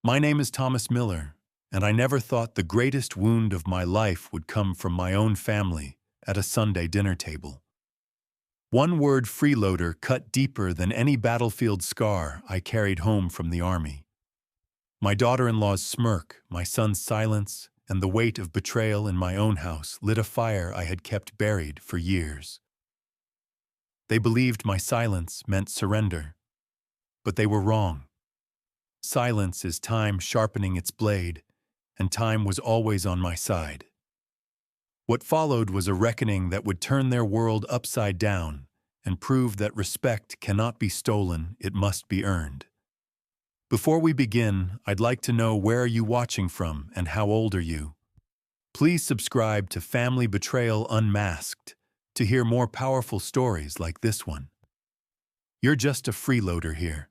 My name is Thomas Miller, and I never thought the greatest wound of my life would come from my own family at a Sunday dinner table. One word freeloader cut deeper than any battlefield scar I carried home from the army. My daughter-in-law's smirk, my son's silence, and the weight of betrayal in my own house lit a fire I had kept buried for years. They believed my silence meant surrender, but they were wrong. Silence is time sharpening its blade, and time was always on my side. What followed was a reckoning that would turn their world upside down and prove that respect cannot be stolen, it must be earned. Before we begin, I'd like to know, where are you watching from and how old are you? Please subscribe to Family Betrayal Unmasked to hear more powerful stories like this one. You're just a freeloader here.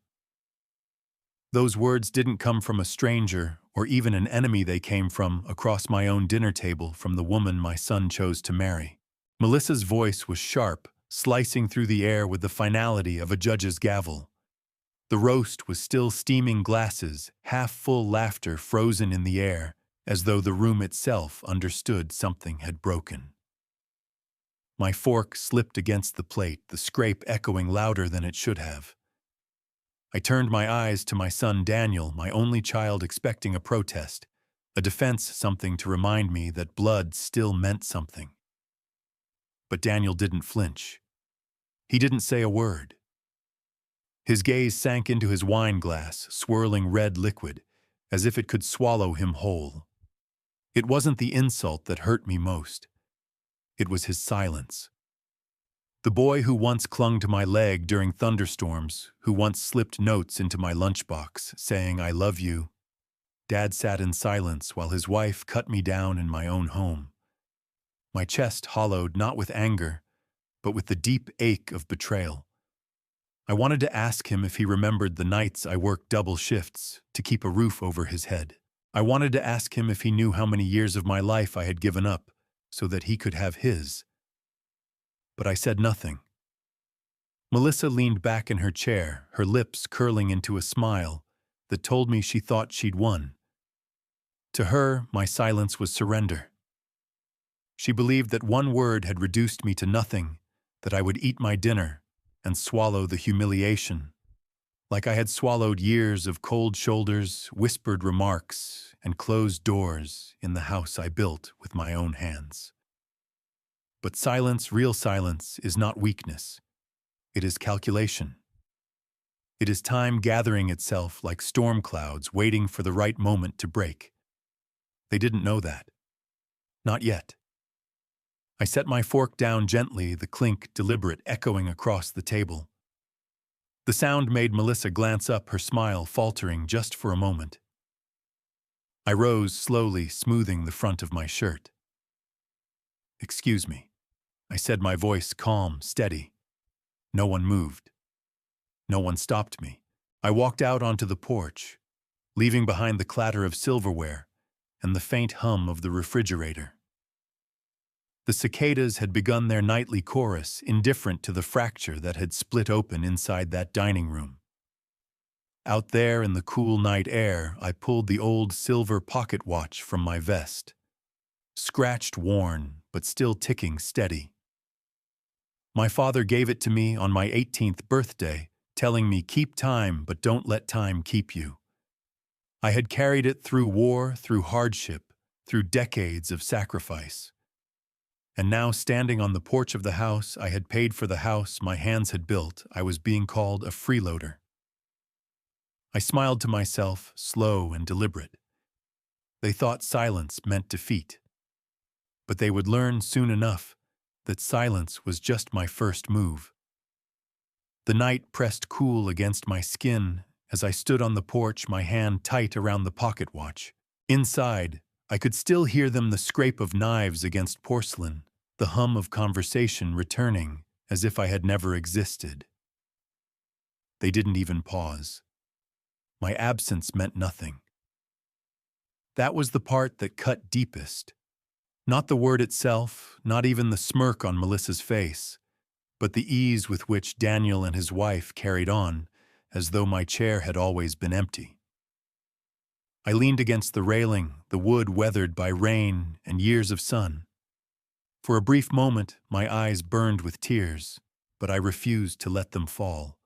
Those words didn't come from a stranger or even an enemy. They came from across my own dinner table, from the woman my son chose to marry. Melissa's voice was sharp, slicing through the air with the finality of a judge's gavel. The roast was still steaming, glasses, half-full, laughter frozen in the air, as though the room itself understood something had broken. My fork slipped against the plate, the scrape echoing louder than it should have. I turned my eyes to my son Daniel, my only child, expecting a protest, a defense, something to remind me that blood still meant something. But Daniel didn't flinch. He didn't say a word. His gaze sank into his wine glass, swirling red liquid, as if it could swallow him whole. It wasn't the insult that hurt me most. It was his silence. The boy who once clung to my leg during thunderstorms, who once slipped notes into my lunchbox saying, "I love you." Dad sat in silence while his wife cut me down in my own home. My chest hollowed not with anger, but with the deep ache of betrayal. I wanted to ask him if he remembered the nights I worked double shifts to keep a roof over his head. I wanted to ask him if he knew how many years of my life I had given up so that he could have his. But I said nothing. Melissa leaned back in her chair, her lips curling into a smile that told me she thought she'd won. To her, my silence was surrender. She believed that one word had reduced me to nothing, that I would eat my dinner and swallow the humiliation, like I had swallowed years of cold shoulders, whispered remarks, and closed doors in the house I built with my own hands. But silence, real silence, is not weakness. It is calculation. It is time gathering itself like storm clouds, waiting for the right moment to break. They didn't know that. Not yet. I set my fork down gently, the clink deliberate echoing across the table. The sound made Melissa glance up, her smile faltering just for a moment. I rose slowly, smoothing the front of my shirt. "Excuse me," I said, my voice calm, steady. No one moved. No one stopped me. I walked out onto the porch, leaving behind the clatter of silverware and the faint hum of the refrigerator. The cicadas had begun their nightly chorus, indifferent to the fracture that had split open inside that dining room. Out there in the cool night air, I pulled the old silver pocket watch from my vest. Scratched, worn, but still ticking steady. My father gave it to me on my 18th birthday, telling me, "Keep time, but don't let time keep you." I had carried it through war, through hardship, through decades of sacrifice. And now, standing on the porch of the house I had paid for, the house my hands had built, I was being called a freeloader. I smiled to myself, slow and deliberate. They thought silence meant defeat. But they would learn soon enough that silence was just my first move. The night pressed cool against my skin as I stood on the porch, my hand tight around the pocket watch. Inside, I could still hear them, the scrape of knives against porcelain, the hum of conversation returning as if I had never existed. They didn't even pause. My absence meant nothing. That was the part that cut deepest. Not the word itself, not even the smirk on Melissa's face, but the ease with which Daniel and his wife carried on, as though my chair had always been empty. I leaned against the railing, the wood weathered by rain and years of sun. For a brief moment, my eyes burned with tears, but I refused to let them fall.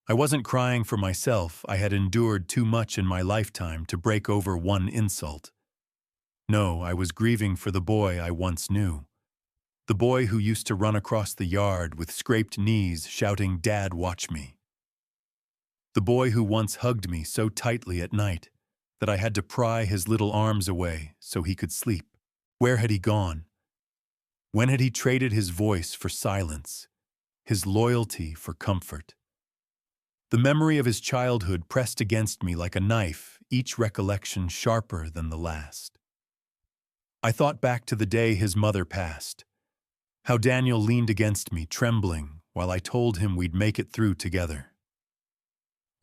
I wasn't crying for myself. I had endured too much in my lifetime to break over one insult. No, I was grieving for the boy I once knew. The boy who used to run across the yard with scraped knees shouting, "Dad, watch me." The boy who once hugged me so tightly at night that I had to pry his little arms away so he could sleep. Where had he gone? When had he traded his voice for silence, his loyalty for comfort? The memory of his childhood pressed against me like a knife, each recollection sharper than the last. I thought back to the day his mother passed, how Daniel leaned against me, trembling, while I told him we'd make it through together.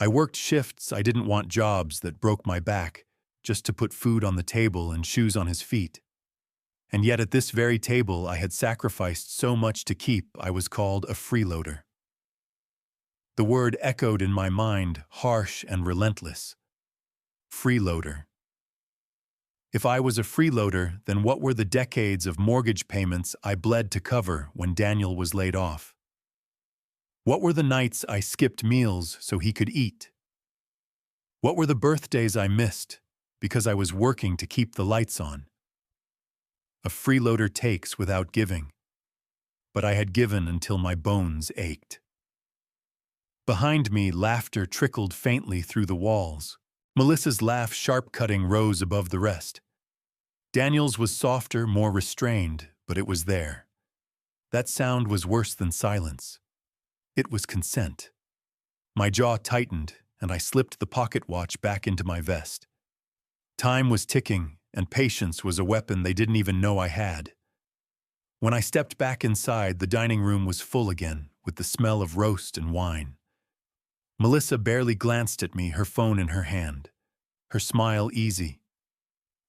I worked shifts I didn't want, jobs that broke my back, just to put food on the table and shoes on his feet. And yet at this very table I had sacrificed so much to keep, I was called a freeloader. The word echoed in my mind, harsh and relentless. Freeloader. If I was a freeloader, then what were the decades of mortgage payments I bled to cover when Daniel was laid off? What were the nights I skipped meals so he could eat? What were the birthdays I missed because I was working to keep the lights on? A freeloader takes without giving, but I had given until my bones ached. Behind me, laughter trickled faintly through the walls. Melissa's laugh, sharp-cutting, rose above the rest. Daniel's was softer, more restrained, but it was there. That sound was worse than silence. It was consent. My jaw tightened, and I slipped the pocket watch back into my vest. Time was ticking, and patience was a weapon they didn't even know I had. When I stepped back inside, the dining room was full again, with the smell of roast and wine. Melissa barely glanced at me, her phone in her hand, her smile easy.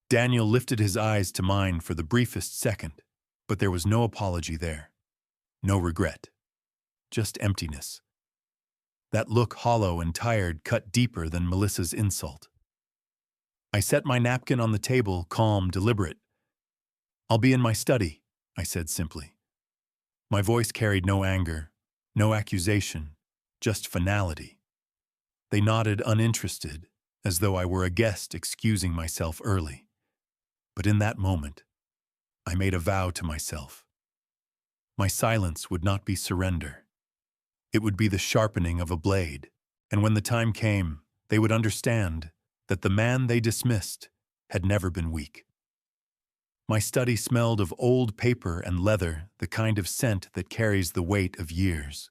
Daniel lifted his eyes to mine for the briefest second, but there was no apology there, no regret, just emptiness. That look, hollow and tired, cut deeper than Melissa's insult. I set my napkin on the table, calm, deliberate. "I'll be in my study," I said simply. My voice carried no anger, no accusation, just finality. They nodded, uninterested, as though I were a guest excusing myself early. But in that moment, I made a vow to myself. My silence would not be surrender. It would be the sharpening of a blade, and when the time came, they would understand that the man they dismissed had never been weak. My study smelled of old paper and leather, the kind of scent that carries the weight of years.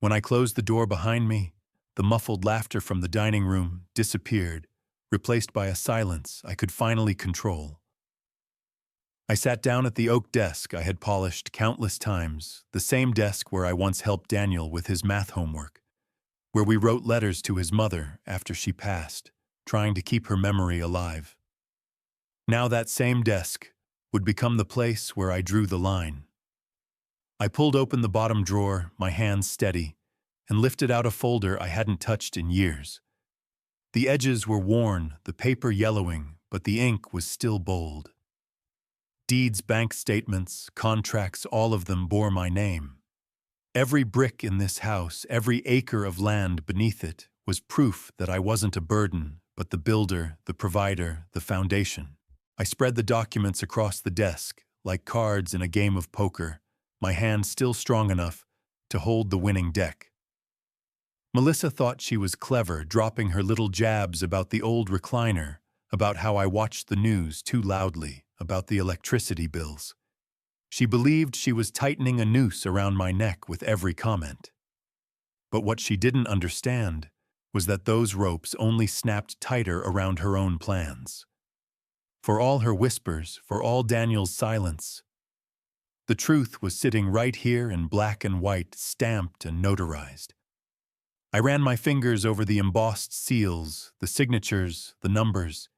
When I closed the door behind me, the muffled laughter from the dining room disappeared, replaced by a silence I could finally control. I sat down at the oak desk I had polished countless times, the same desk where I once helped Daniel with his math homework, where we wrote letters to his mother after she passed, trying to keep her memory alive. Now that same desk would become the place where I drew the line. I pulled open the bottom drawer, my hands steady, and lifted out a folder I hadn't touched in years. The edges were worn, the paper yellowing, but the ink was still bold. Deeds, bank statements, contracts, all of them bore my name. Every brick in this house, every acre of land beneath it, was proof that I wasn't a burden, but the builder, the provider, the foundation. I spread the documents across the desk, like cards in a game of poker, my hand still strong enough to hold the winning deck. Melissa thought she was clever, dropping her little jabs about the old recliner, about how I watched the news too loudly, about the electricity bills. She believed she was tightening a noose around my neck with every comment. But what she didn't understand was that those ropes only snapped tighter around her own plans. For all her whispers, for all Daniel's silence, the truth was sitting right here in black and white, stamped and notarized. I ran my fingers over the embossed seals, the signatures, the numbers.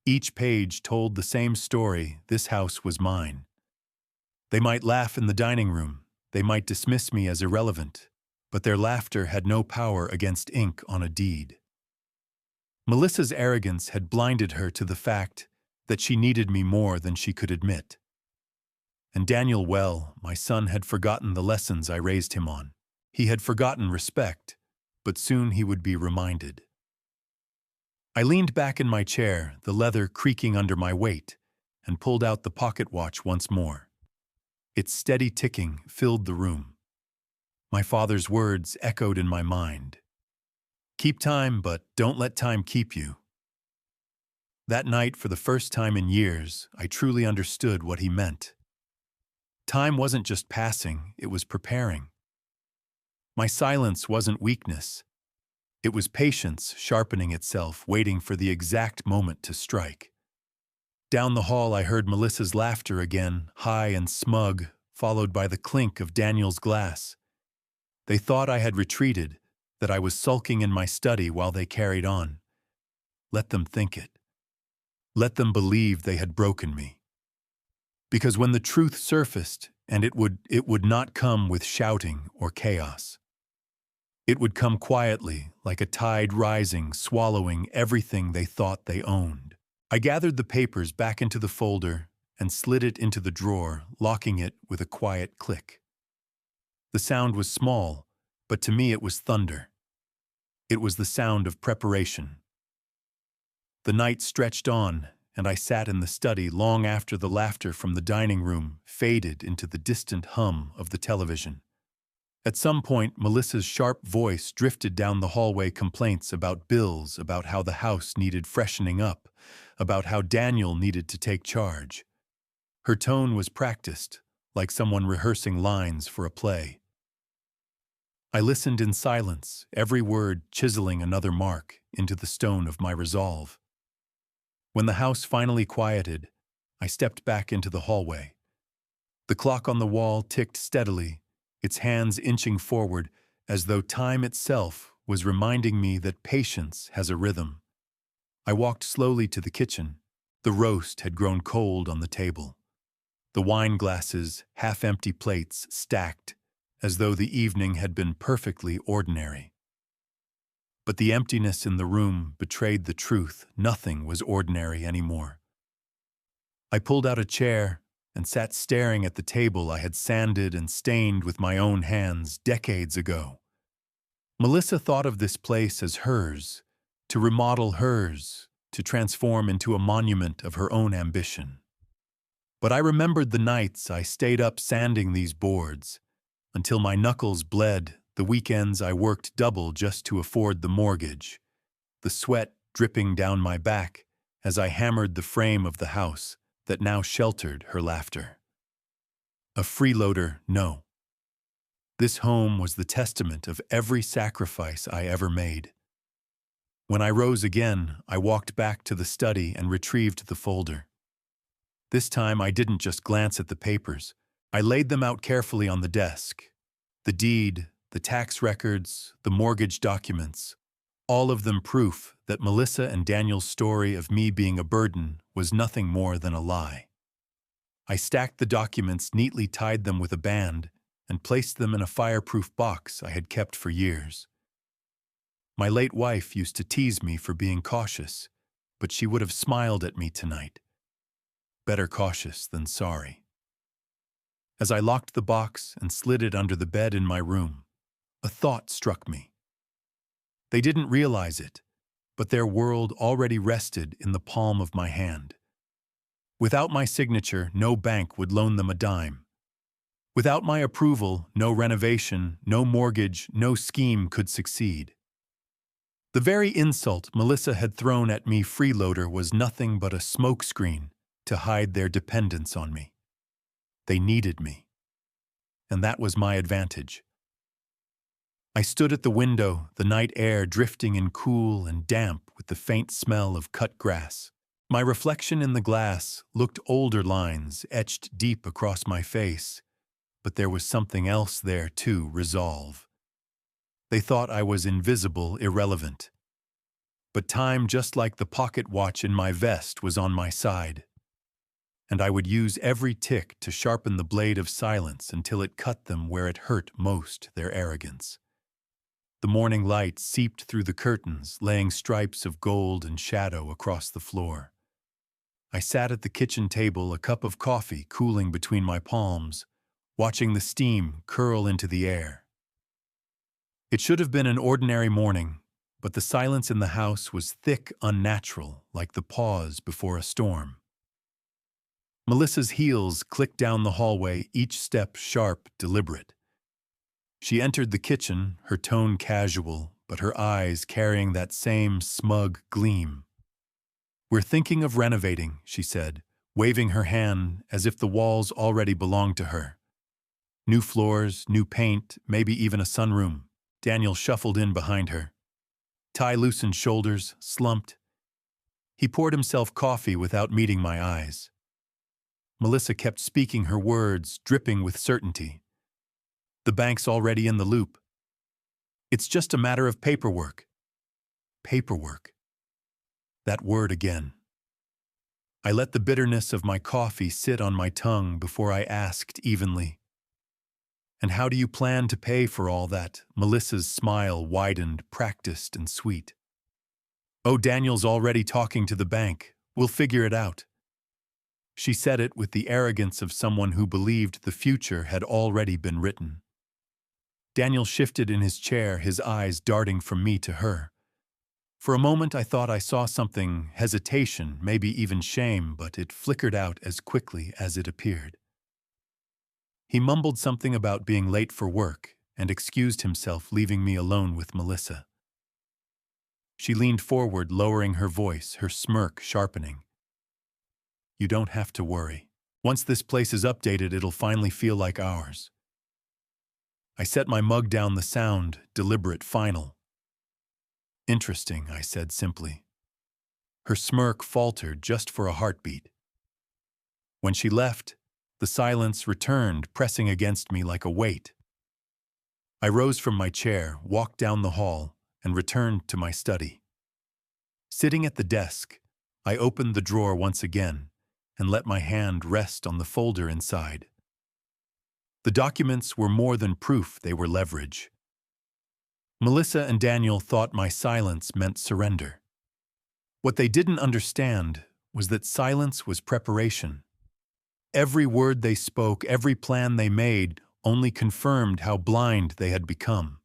Each page told the same story: this house was mine. They might laugh in the dining room, they might dismiss me as irrelevant, but their laughter had no power against ink on a deed. Melissa's arrogance had blinded her to the fact that she needed me more than she could admit. And Daniel, well, my son had forgotten the lessons I raised him on. He had forgotten respect, but soon he would be reminded. I leaned back in my chair, the leather creaking under my weight, and pulled out the pocket watch once more. Its steady ticking filled the room. My father's words echoed in my mind. Keep time, but don't let time keep you. That night, for the first time in years, I truly understood what he meant. Time wasn't just passing, it was preparing. My silence wasn't weakness. It was patience sharpening itself, waiting for the exact moment to strike. Down the hall I heard Melissa's laughter again, high and smug, followed by the clink of Daniel's glass. They thought I had retreated, that I was sulking in my study while they carried on. Let them think it. Let them believe they had broken me. Because when the truth surfaced, and it would not come with shouting or chaos. It would come quietly, like a tide rising, swallowing everything they thought they owned. I gathered the papers back into the folder and slid it into the drawer, locking it with a quiet click. The sound was small, but to me it was thunder. It was the sound of preparation. The night stretched on, and I sat in the study long after the laughter from the dining room faded into the distant hum of the television. At some point, Melissa's sharp voice drifted down the hallway, complaints about bills, about how the house needed freshening up, about how Daniel needed to take charge. Her tone was practiced, like someone rehearsing lines for a play. I listened in silence, every word chiseling another mark into the stone of my resolve. When the house finally quieted, I stepped back into the hallway. The clock on the wall ticked steadily, its hands inching forward as though time itself was reminding me that patience has a rhythm. I walked slowly to the kitchen. The roast had grown cold on the table. The wine glasses, half-empty plates, stacked, as though the evening had been perfectly ordinary. But the emptiness in the room betrayed the truth. Nothing was ordinary anymore. I pulled out a chair and sat staring at the table I had sanded and stained with my own hands decades ago. Melissa thought of this place as hers, to remodel hers, to transform into a monument of her own ambition. But I remembered the nights I stayed up sanding these boards, until my knuckles bled, the weekends I worked double just to afford the mortgage, the sweat dripping down my back as I hammered the frame of the house that now sheltered her laughter. A freeloader, no. This home was the testament of every sacrifice I ever made. When I rose again, I walked back to the study and retrieved the folder. This time I didn't just glance at the papers. I laid them out carefully on the desk. The deed, the tax records, the mortgage documents, all of them proof that Melissa and Daniel's story of me being a burden was nothing more than a lie. I stacked the documents, neatly tied them with a band, and placed them in a fireproof box I had kept for years. My late wife used to tease me for being cautious, but she would have smiled at me tonight. Better cautious than sorry. As I locked the box and slid it under the bed in my room, a thought struck me. They didn't realize it, but their world already rested in the palm of my hand. Without my signature, no bank would loan them a dime. Without my approval, no renovation, no mortgage, no scheme could succeed. The very insult Melissa had thrown at me, freeloader, was nothing but a smokescreen to hide their dependence on me. They needed me, and that was my advantage. I stood at the window, the night air drifting in cool and damp with the faint smell of cut grass. My reflection in the glass looked older lines etched deep across my face, but there was something else there too, resolve. They thought I was invisible, irrelevant. But time, just like the pocket watch in my vest, was on my side. And I would use every tick to sharpen the blade of silence until it cut them where it hurt most, their arrogance. The morning light seeped through the curtains, laying stripes of gold and shadow across the floor. I sat at the kitchen table, a cup of coffee cooling between my palms, watching the steam curl into the air. It should have been an ordinary morning, but the silence in the house was thick, unnatural, like the pause before a storm. Melissa's heels clicked down the hallway, each step sharp, deliberate. She entered the kitchen, her tone casual, but her eyes carrying that same smug gleam. "We're thinking of renovating," she said, waving her hand as if the walls already belonged to her. "New floors, new paint, maybe even a sunroom." Daniel shuffled in behind her. Tie loosened shoulders, slumped. He poured himself coffee without meeting my eyes. Melissa kept speaking her words, dripping with certainty. "The bank's already in the loop. It's just a matter of paperwork." Paperwork. That word again. I let the bitterness of my coffee sit on my tongue before I asked evenly, "And how do you plan to pay for all that?" Melissa's smile widened, practiced and sweet. "Oh, Daniel's already talking to the bank. We'll figure it out." She said it with the arrogance of someone who believed the future had already been written. Daniel shifted in his chair, his eyes darting from me to her. For a moment I thought I saw something, hesitation, maybe even shame, but it flickered out as quickly as it appeared. He mumbled something about being late for work and excused himself, leaving me alone with Melissa. She leaned forward, lowering her voice, her smirk sharpening. "You don't have to worry. Once this place is updated, it'll finally feel like ours." I set my mug down, the sound, deliberate, final. "Interesting," I said simply. Her smirk faltered just for a heartbeat. When she left, the silence returned, pressing against me like a weight. I rose from my chair, walked down the hall, and returned to my study. Sitting at the desk, I opened the drawer once again and let my hand rest on the folder inside. The documents were more than proof, they were leverage. Melissa and Daniel thought my silence meant surrender. What they didn't understand was that silence was preparation. Every word they spoke, every plan they made, only confirmed how blind they had become.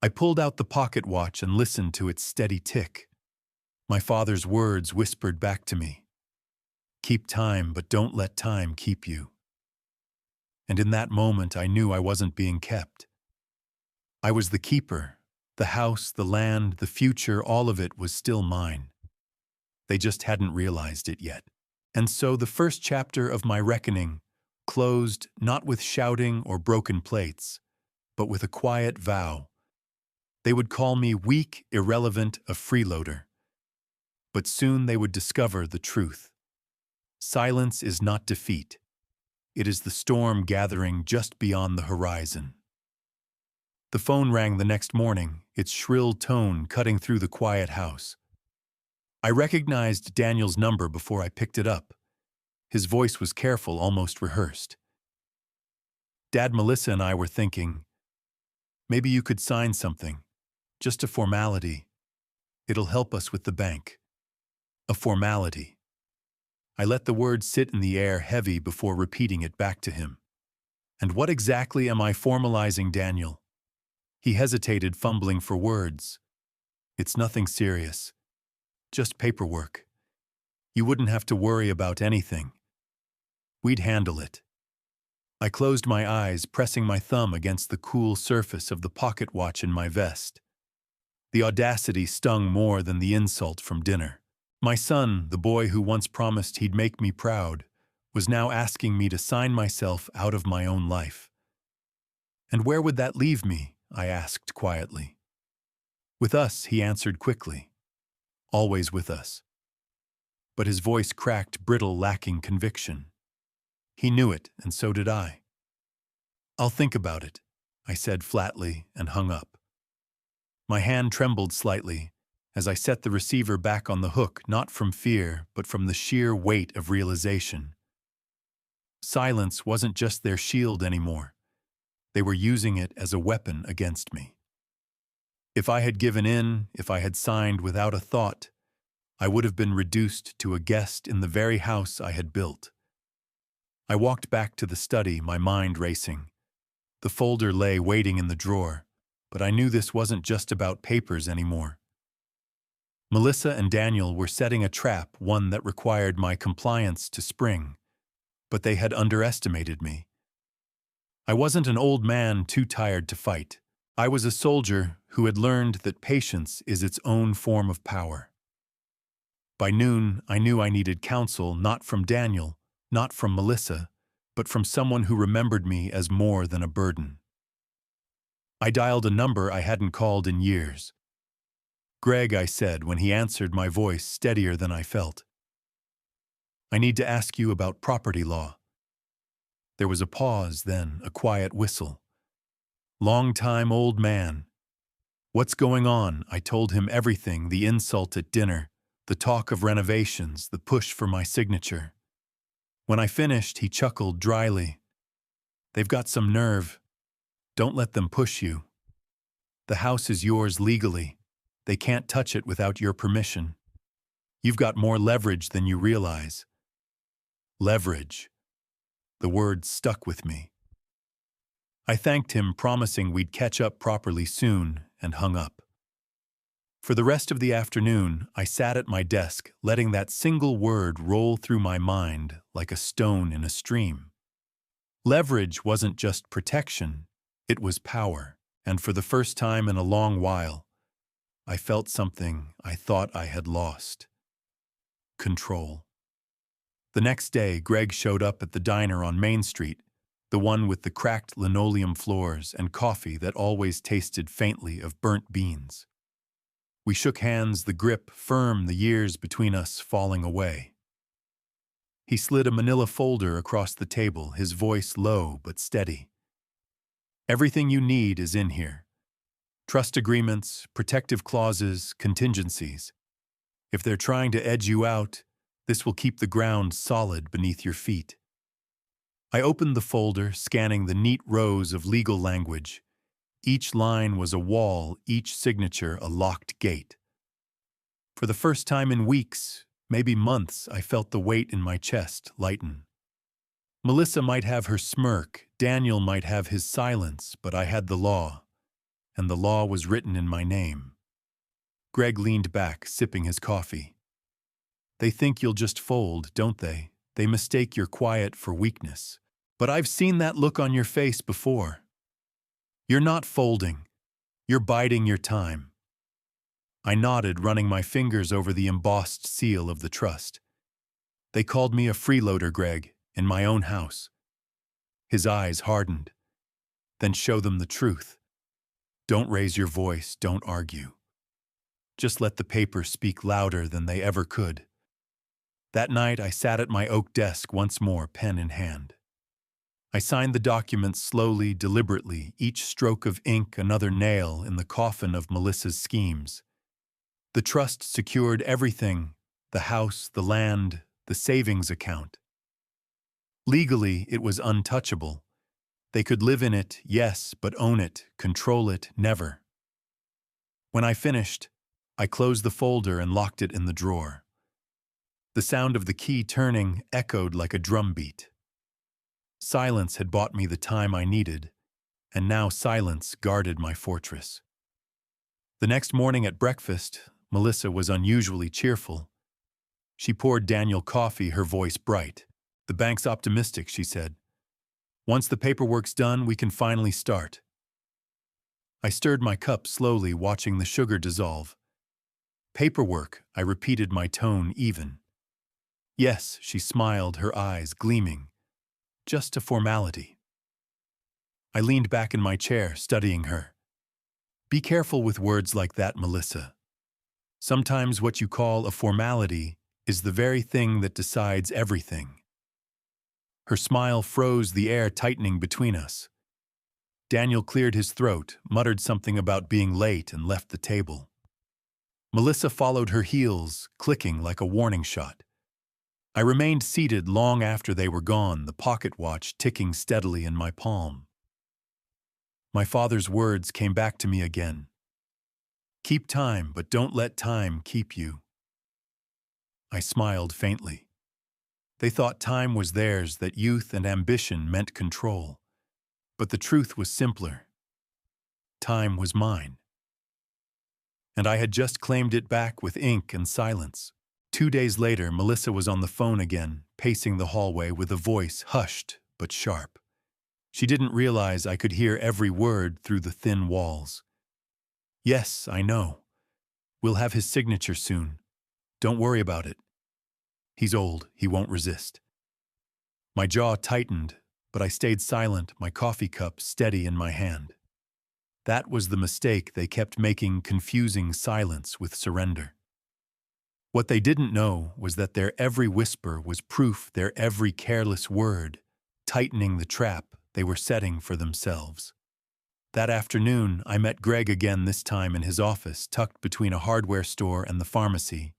I pulled out the pocket watch and listened to its steady tick. My father's words whispered back to me, "Keep time, but don't let time keep you." And in that moment I knew I wasn't being kept. I was the keeper. The house, the land, the future, all of it was still mine. They just hadn't realized it yet. And so the first chapter of my reckoning closed not with shouting or broken plates, but with a quiet vow. They would call me weak, irrelevant, a freeloader. But soon they would discover the truth. Silence is not defeat. It is the storm gathering just beyond the horizon. The phone rang the next morning, its shrill tone cutting through the quiet house. I recognized Daniel's number before I picked it up. His voice was careful, almost rehearsed. "Dad, Melissa and I were thinking, maybe you could sign something. Just a formality. It'll help us with the bank." A formality. I let the word sit in the air heavy before repeating it back to him. "And what exactly am I formalizing, Daniel?" He hesitated, fumbling for words. "It's nothing serious. Just paperwork. You wouldn't have to worry about anything. We'd handle it." I closed my eyes, pressing my thumb against the cool surface of the pocket watch in my vest. The audacity stung more than the insult from dinner. My son, the boy who once promised he'd make me proud, was now asking me to sign myself out of my own life. "And where would that leave me?" I asked quietly. "With us," he answered quickly. "Always with us." But his voice cracked, brittle, lacking conviction. He knew it, and so did I. "I'll think about it," I said flatly and hung up. My hand trembled slightly as I set the receiver back on the hook, not from fear, but from the sheer weight of realization. Silence wasn't just their shield anymore. They were using it as a weapon against me. If I had given in, if I had signed without a thought, I would have been reduced to a guest in the very house I had built. I walked back to the study, my mind racing. The folder lay waiting in the drawer, but I knew this wasn't just about papers anymore. Melissa and Daniel were setting a trap, one that required my compliance to spring, but they had underestimated me. I wasn't an old man too tired to fight. I was a soldier who had learned that patience is its own form of power. By noon, I knew I needed counsel, not from Daniel, not from Melissa, but from someone who remembered me as more than a burden. I dialed a number I hadn't called in years. "Greg," I said when he answered, my voice steadier than I felt. "I need to ask you about property law." There was a pause, then a quiet whistle. "Long time, old man." "What's going on?" I told him everything, the insult at dinner, the talk of renovations, the push for my signature. When I finished, he chuckled dryly. "They've got some nerve. Don't let them push you. The house is yours legally. They can't touch it without your permission. You've got more leverage than you realize." Leverage. The word stuck with me. I thanked him, promising we'd catch up properly soon, and hung up. For the rest of the afternoon, I sat at my desk, letting that single word roll through my mind like a stone in a stream. Leverage wasn't just protection, it was power, and for the first time in a long while, I felt something I thought I had lost. Control. The next day, Greg showed up at the diner on Main Street, the one with the cracked linoleum floors and coffee that always tasted faintly of burnt beans. We shook hands, the grip firm, the years between us falling away. He slid a manila folder across the table, his voice low but steady. "Everything you need is in here. Trust agreements, protective clauses, contingencies. If they're trying to edge you out, this will keep the ground solid beneath your feet." I opened the folder, scanning the neat rows of legal language. Each line was a wall, each signature a locked gate. For the first time in weeks, maybe months, I felt the weight in my chest lighten. Melissa might have her smirk, Daniel might have his silence, but I had the law, and the law was written in my name. Greg leaned back, sipping his coffee. "They think you'll just fold, don't they? They mistake your quiet for weakness. But I've seen that look on your face before. You're not folding. You're biding your time." I nodded, running my fingers over the embossed seal of the trust. "They called me a freeloader, Greg, in my own house." His eyes hardened. "Then show them the truth. Don't raise your voice, don't argue. Just let the paper speak louder than they ever could." That night, I sat at my oak desk once more, pen in hand. I signed the documents slowly, deliberately, each stroke of ink another nail in the coffin of Melissa's schemes. The trust secured everything: the house, the land, the savings account. Legally, it was untouchable. They could live in it, yes, but own it, control it, never. When I finished, I closed the folder and locked it in the drawer. The sound of the key turning echoed like a drumbeat. Silence had bought me the time I needed, and now silence guarded my fortress. The next morning at breakfast, Melissa was unusually cheerful. She poured Daniel coffee, her voice bright. "The bank's optimistic," she said. "Once the paperwork's done, we can finally start." I stirred my cup slowly, watching the sugar dissolve. "Paperwork," I repeated, my tone even. "Yes," she smiled, her eyes gleaming. "Just a formality." I leaned back in my chair, studying her. "Be careful with words like that, Melissa. Sometimes what you call a formality is the very thing that decides everything." Her smile froze, the air tightening between us. Daniel cleared his throat, muttered something about being late, and left the table. Melissa followed her heels, clicking like a warning shot. I remained seated long after they were gone, the pocket watch ticking steadily in my palm. My father's words came back to me again. Keep time, but don't let time keep you. I smiled faintly. They thought time was theirs, that youth and ambition meant control. But the truth was simpler. Time was mine. And I had just claimed it back with ink and silence. 2 days later, Melissa was on the phone again, pacing the hallway with a voice hushed but sharp. She didn't realize I could hear every word through the thin walls. Yes, I know. We'll have his signature soon. Don't worry about it. He's old, he won't resist. My jaw tightened, but I stayed silent, my coffee cup steady in my hand. That was the mistake they kept making, confusing silence with surrender. What they didn't know was that their every whisper was proof, their every careless word, tightening the trap they were setting for themselves. That afternoon, I met Greg again, this time in his office, tucked between a hardware store and the pharmacy.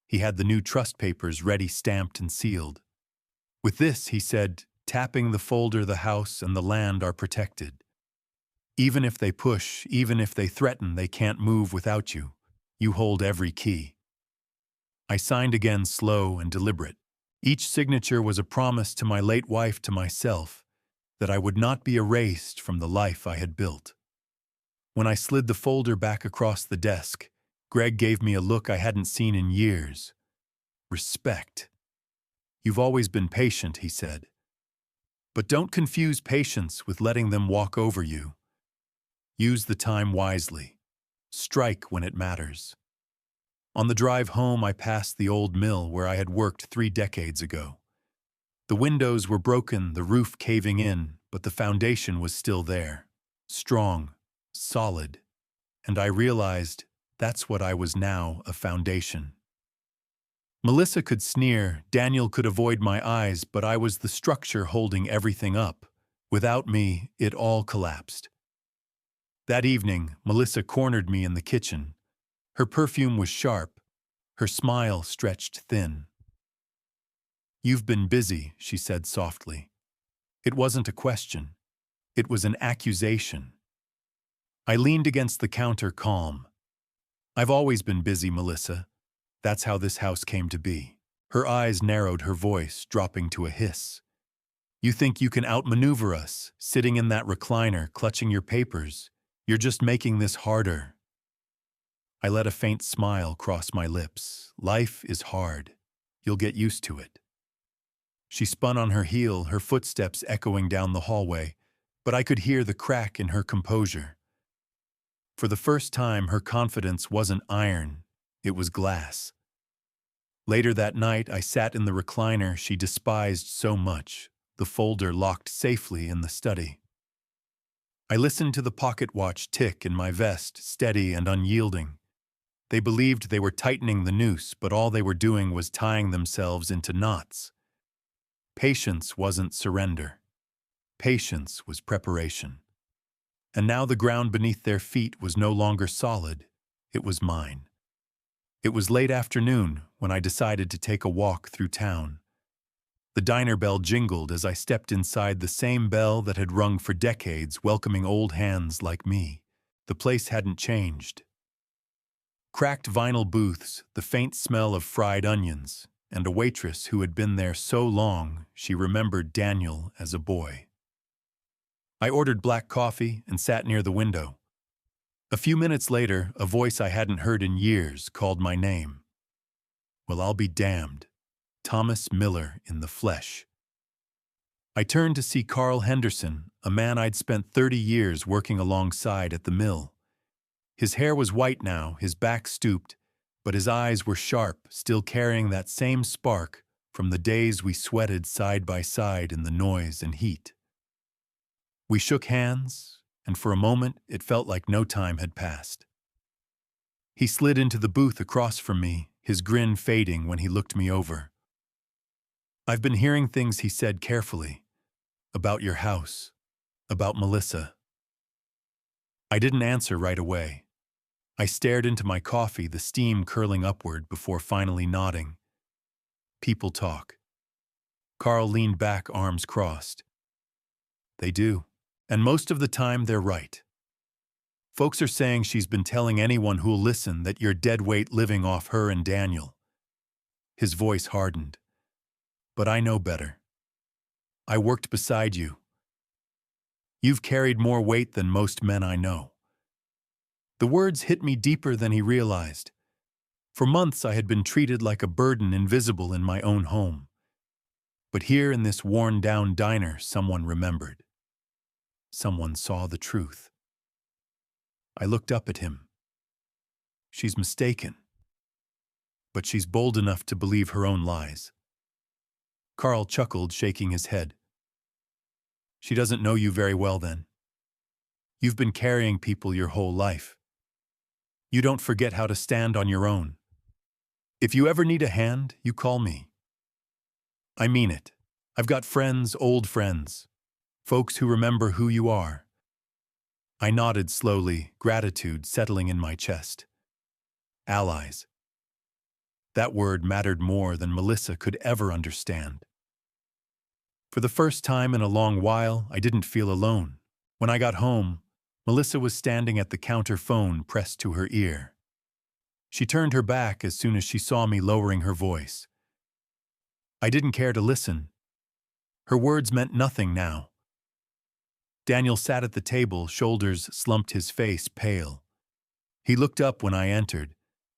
He had the new trust papers ready, stamped and sealed. With this, he said, tapping the folder, the house and the land are protected. Even if they push, even if they threaten, they can't move without you. You hold every key. I signed again, slow and deliberate. Each signature was a promise to my late wife, to myself, that I would not be erased from the life I had built. When I slid the folder back across the desk, Greg gave me a look I hadn't seen in years. Respect. You've always been patient, he said. But don't confuse patience with letting them walk over you. Use the time wisely. Strike when it matters. On the drive home, I passed the old mill where I had worked 3 decades ago. The windows were broken, the roof caving in, but the foundation was still there. Strong, solid. And I realized that's what I was now, a foundation. Melissa could sneer, Daniel could avoid my eyes, but I was the structure holding everything up. Without me, it all collapsed. That evening, Melissa cornered me in the kitchen. Her perfume was sharp, her smile stretched thin. You've been busy, she said softly. It wasn't a question. It was an accusation. I leaned against the counter, calm. I've always been busy, Melissa. That's how this house came to be. Her eyes narrowed, her voice dropping to a hiss. You think you can outmaneuver us, sitting in that recliner, clutching your papers. You're just making this harder. I let a faint smile cross my lips. Life is hard. You'll get used to it. She spun on her heel, her footsteps echoing down the hallway, but I could hear the crack in her composure. For the first time, her confidence wasn't iron, it was glass. Later that night, I sat in the recliner she despised so much, the folder locked safely in the study. I listened to the pocket watch tick in my vest, steady and unyielding. They believed they were tightening the noose, but all they were doing was tying themselves into knots. Patience wasn't surrender. Patience was preparation. And now the ground beneath their feet was no longer solid. It was mine. It was late afternoon when I decided to take a walk through town. The diner bell jingled as I stepped inside, the same bell that had rung for decades, welcoming old hands like me. The place hadn't changed. Cracked vinyl booths, the faint smell of fried onions, and a waitress who had been there so long she remembered Daniel as a boy. I ordered black coffee and sat near the window. A few minutes later, a voice I hadn't heard in years called my name. Well, I'll be damned. Thomas Miller in the flesh. I turned to see Carl Henderson, a man I'd spent 30 years working alongside at the mill. His hair was white now, his back stooped, but his eyes were sharp, still carrying that same spark from the days we sweated side by side in the noise and heat. We shook hands, and for a moment it felt like no time had passed. He slid into the booth across from me, his grin fading when he looked me over. I've been hearing things, he said carefully, about your house, about Melissa. I didn't answer right away. I stared into my coffee, the steam curling upward, before finally nodding. People talk. Carl leaned back, arms crossed. They do, and most of the time they're right. Folks are saying she's been telling anyone who'll listen that you're dead weight living off her and Daniel. His voice hardened. But I know better. I worked beside you. You've carried more weight than most men I know. The words hit me deeper than he realized. For months I had been treated like a burden invisible in my own home. But here in this worn-down diner, someone remembered. Someone saw the truth. I looked up at him. She's mistaken. But she's bold enough to believe her own lies. Carl chuckled, shaking his head. She doesn't know you very well then. You've been carrying people your whole life. You don't forget how to stand on your own. If you ever need a hand, you call me. I mean it. I've got friends, old friends, folks who remember who you are. I nodded slowly, gratitude settling in my chest. Allies. That word mattered more than Melissa could ever understand. For the first time in a long while, I didn't feel alone. When I got home, Melissa was standing at the counter, phone pressed to her ear. She turned her back as soon as she saw me, lowering her voice. I didn't care to listen. Her words meant nothing now. Daniel sat at the table, shoulders slumped, his face pale. He looked up when I entered,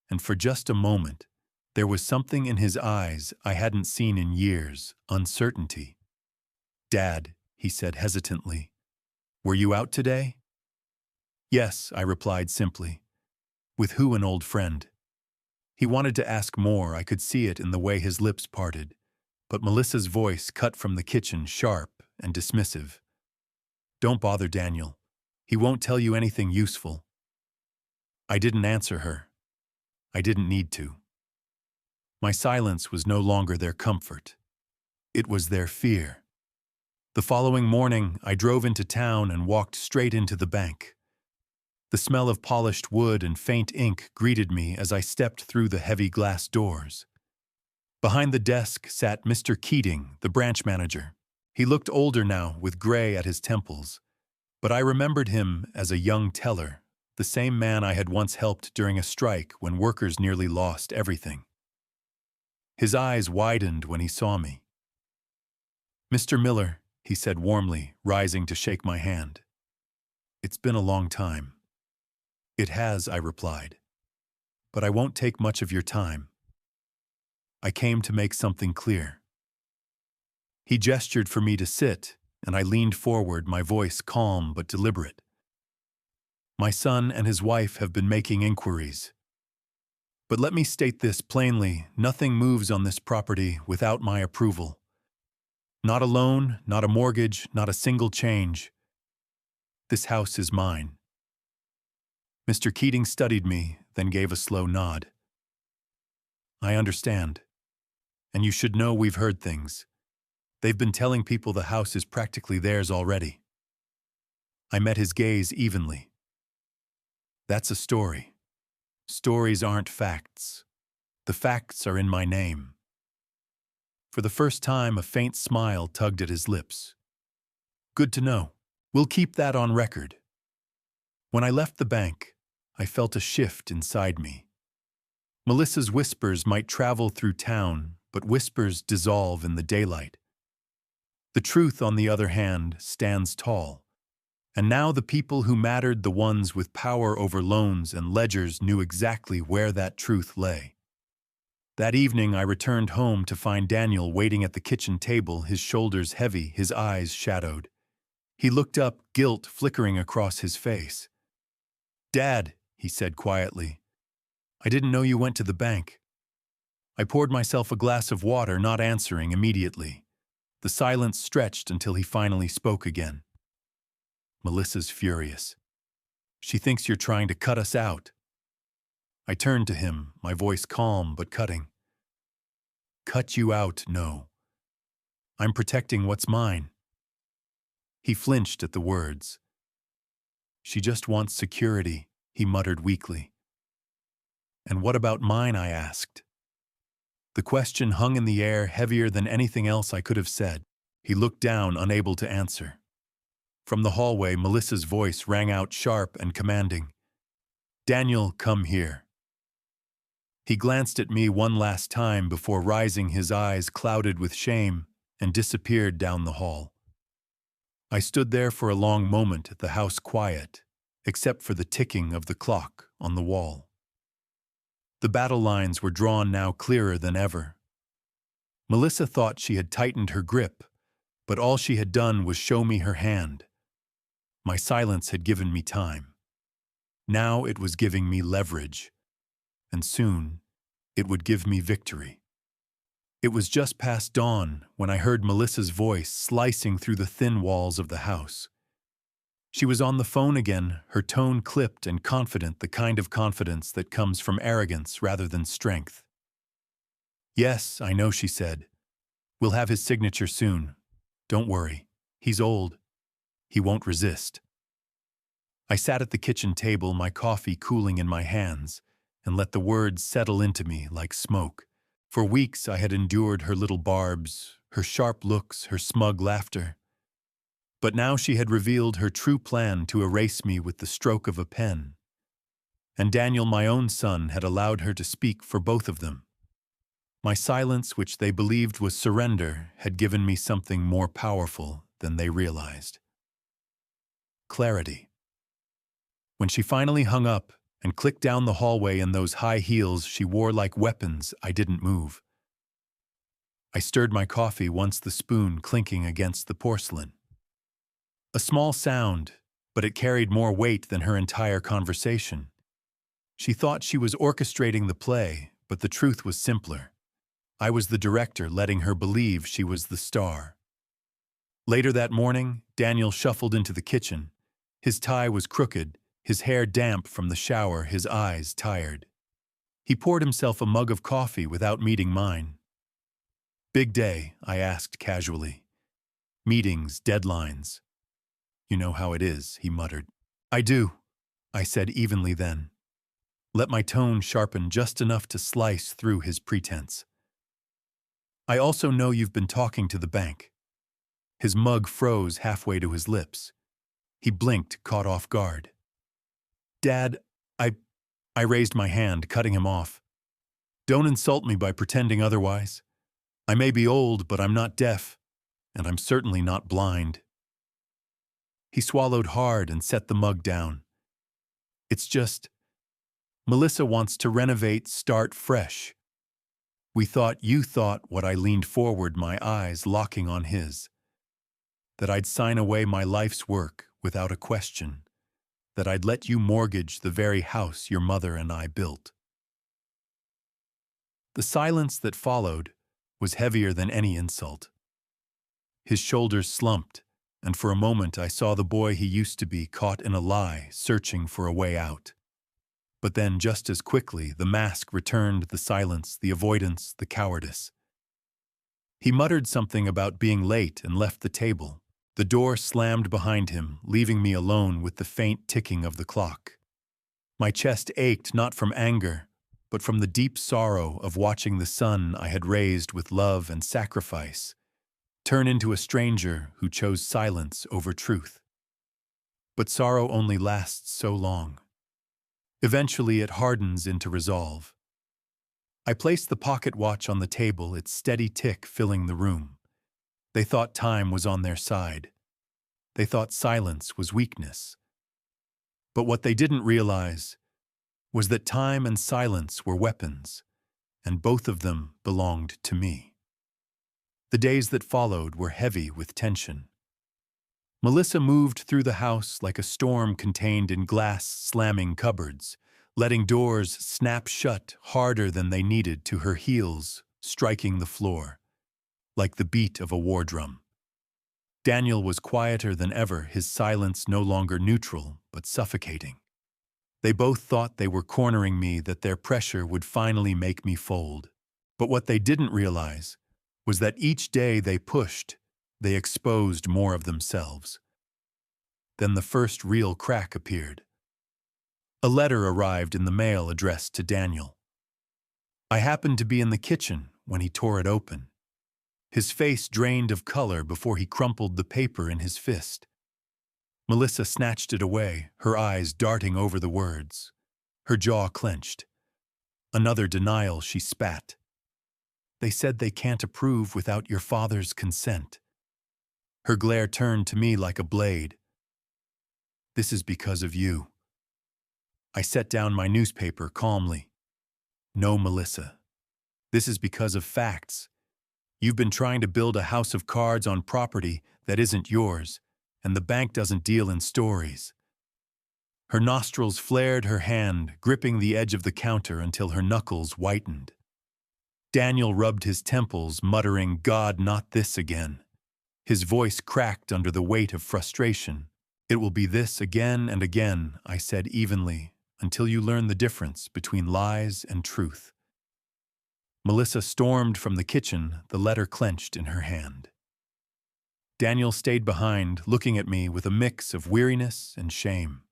and for just a moment, there was something in his eyes I hadn't seen in years, uncertainty. Dad, he said hesitantly, were you out today? Yes, I replied simply. With who? An old friend. He wanted to ask more, I could see it in the way his lips parted, but Melissa's voice cut from the kitchen, sharp and dismissive. Don't bother Daniel. He won't tell you anything useful. I didn't answer her. I didn't need to. My silence was no longer their comfort. It was their fear. The following morning, I drove into town and walked straight into the bank. The smell of polished wood and faint ink greeted me as I stepped through the heavy glass doors. Behind the desk sat Mr. Keating, the branch manager. He looked older now, with gray at his temples, but I remembered him as a young teller, the same man I had once helped during a strike when workers nearly lost everything. His eyes widened when he saw me. Mr. Miller, he said warmly, rising to shake my hand. It's been a long time. It has, I replied. But I won't take much of your time. I came to make something clear. He gestured for me to sit, and I leaned forward, my voice calm but deliberate. My son and his wife have been making inquiries. But let me state this plainly, nothing moves on this property without my approval. Not a loan, not a mortgage, not a single change. This house is mine. Mr. Keating studied me, then gave a slow nod. I understand. And you should know we've heard things. They've been telling people the house is practically theirs already. I met his gaze evenly. That's a story. Stories aren't facts. The facts are in my name. For the first time, a faint smile tugged at his lips. Good to know. We'll keep that on record. When I left the bank, I felt a shift inside me. Melissa's whispers might travel through town, but whispers dissolve in the daylight. The truth, on the other hand, stands tall. And now the people who mattered, the ones with power over loans and ledgers, knew exactly where that truth lay. That evening, I returned home to find Daniel waiting at the kitchen table, his shoulders heavy, his eyes shadowed. He looked up, guilt flickering across his face. Dad, he said quietly, I didn't know you went to the bank. I poured myself a glass of water, not answering immediately. The silence stretched until he finally spoke again. Melissa's furious. She thinks you're trying to cut us out. I turned to him, my voice calm but cutting. Cut you out, no. I'm protecting what's mine. He flinched at the words. She just wants security, he muttered weakly. And what about mine, I asked. The question hung in the air, heavier than anything else I could have said. He looked down, unable to answer. From the hallway, Melissa's voice rang out sharp and commanding. "Daniel, come here." He glanced at me one last time before rising, his eyes clouded with shame, and disappeared down the hall. I stood there for a long moment, the house quiet, except for the ticking of the clock on the wall. The battle lines were drawn now clearer than ever. Melissa thought she had tightened her grip, but all she had done was show me her hand. My silence had given me time. Now it was giving me leverage, and soon it would give me victory. It was just past dawn when I heard Melissa's voice slicing through the thin walls of the house. She was on the phone again, her tone clipped and confident, the kind of confidence that comes from arrogance rather than strength. "Yes, I know," she said. "We'll have his signature soon. Don't worry. He's old. He won't resist." I sat at the kitchen table, my coffee cooling in my hands, and let the words settle into me like smoke. For weeks I had endured her little barbs, her sharp looks, her smug laughter. But now she had revealed her true plan to erase me with the stroke of a pen. And Daniel, my own son, had allowed her to speak for both of them. My silence, which they believed was surrender, had given me something more powerful than they realized. Clarity. When she finally hung up and clicked down the hallway in those high heels she wore like weapons, I didn't move. I stirred my coffee, once the spoon clinking against the porcelain. A small sound, but it carried more weight than her entire conversation. She thought she was orchestrating the play, but the truth was simpler. I was the director, letting her believe she was the star. Later that morning, Daniel shuffled into the kitchen. His tie was crooked, his hair damp from the shower, his eyes tired. He poured himself a mug of coffee without meeting mine. "Big day?" I asked casually. "Meetings, deadlines." "You know how it is," he muttered. "I do," I said evenly then. Let my tone sharpen just enough to slice through his pretense. "I also know you've been talking to the bank." His mug froze halfway to his lips. He blinked, caught off guard. "Dad, I raised my hand, cutting him off. "Don't insult me by pretending otherwise. I may be old, but I'm not deaf, and I'm certainly not blind." He swallowed hard and set the mug down. "It's just, Melissa wants to renovate, start fresh." You thought what I leaned forward, my eyes locking on his. That I'd sign away my life's work without a question. That I'd let you mortgage the very house your mother and I built. The silence that followed was heavier than any insult. His shoulders slumped, and for a moment I saw the boy he used to be, caught in a lie, searching for a way out. But then, just as quickly, the mask returned, the silence, the avoidance, the cowardice. He muttered something about being late and left the table. The door slammed behind him, leaving me alone with the faint ticking of the clock. My chest ached, not from anger, but from the deep sorrow of watching the son I had raised with love and sacrifice turn into a stranger who chose silence over truth. But sorrow only lasts so long. Eventually it hardens into resolve. I placed the pocket watch on the table, its steady tick filling the room. They thought time was on their side. They thought silence was weakness. But what they didn't realize was that time and silence were weapons, and both of them belonged to me. The days that followed were heavy with tension. Melissa moved through the house like a storm contained in glass slamming cupboards, letting doors snap shut harder than they needed, to her heels striking the floor, like the beat of a war drum. Daniel was quieter than ever, his silence no longer neutral, but suffocating. They both thought they were cornering me, that their pressure would finally make me fold. But what they didn't realize was that each day they pushed, they exposed more of themselves. Then the first real crack appeared. A letter arrived in the mail addressed to Daniel. I happened to be in the kitchen when he tore it open. His face drained of color before he crumpled the paper in his fist. Melissa snatched it away, her eyes darting over the words. Her jaw clenched. Another denial, she spat. They said they can't approve without your father's consent. Her glare turned to me like a blade. This is because of you. I set down my newspaper calmly. No, Melissa. This is because of facts. You've been trying to build a house of cards on property that isn't yours, and the bank doesn't deal in stories. Her nostrils flared, her hand gripping the edge of the counter until her knuckles whitened. Daniel rubbed his temples, muttering, "God, not this again." His voice cracked under the weight of frustration. "It will be this again and again," I said evenly, "until you learn the difference between lies and truth." Melissa stormed from the kitchen, the letter clenched in her hand. Daniel stayed behind, looking at me with a mix of weariness and shame.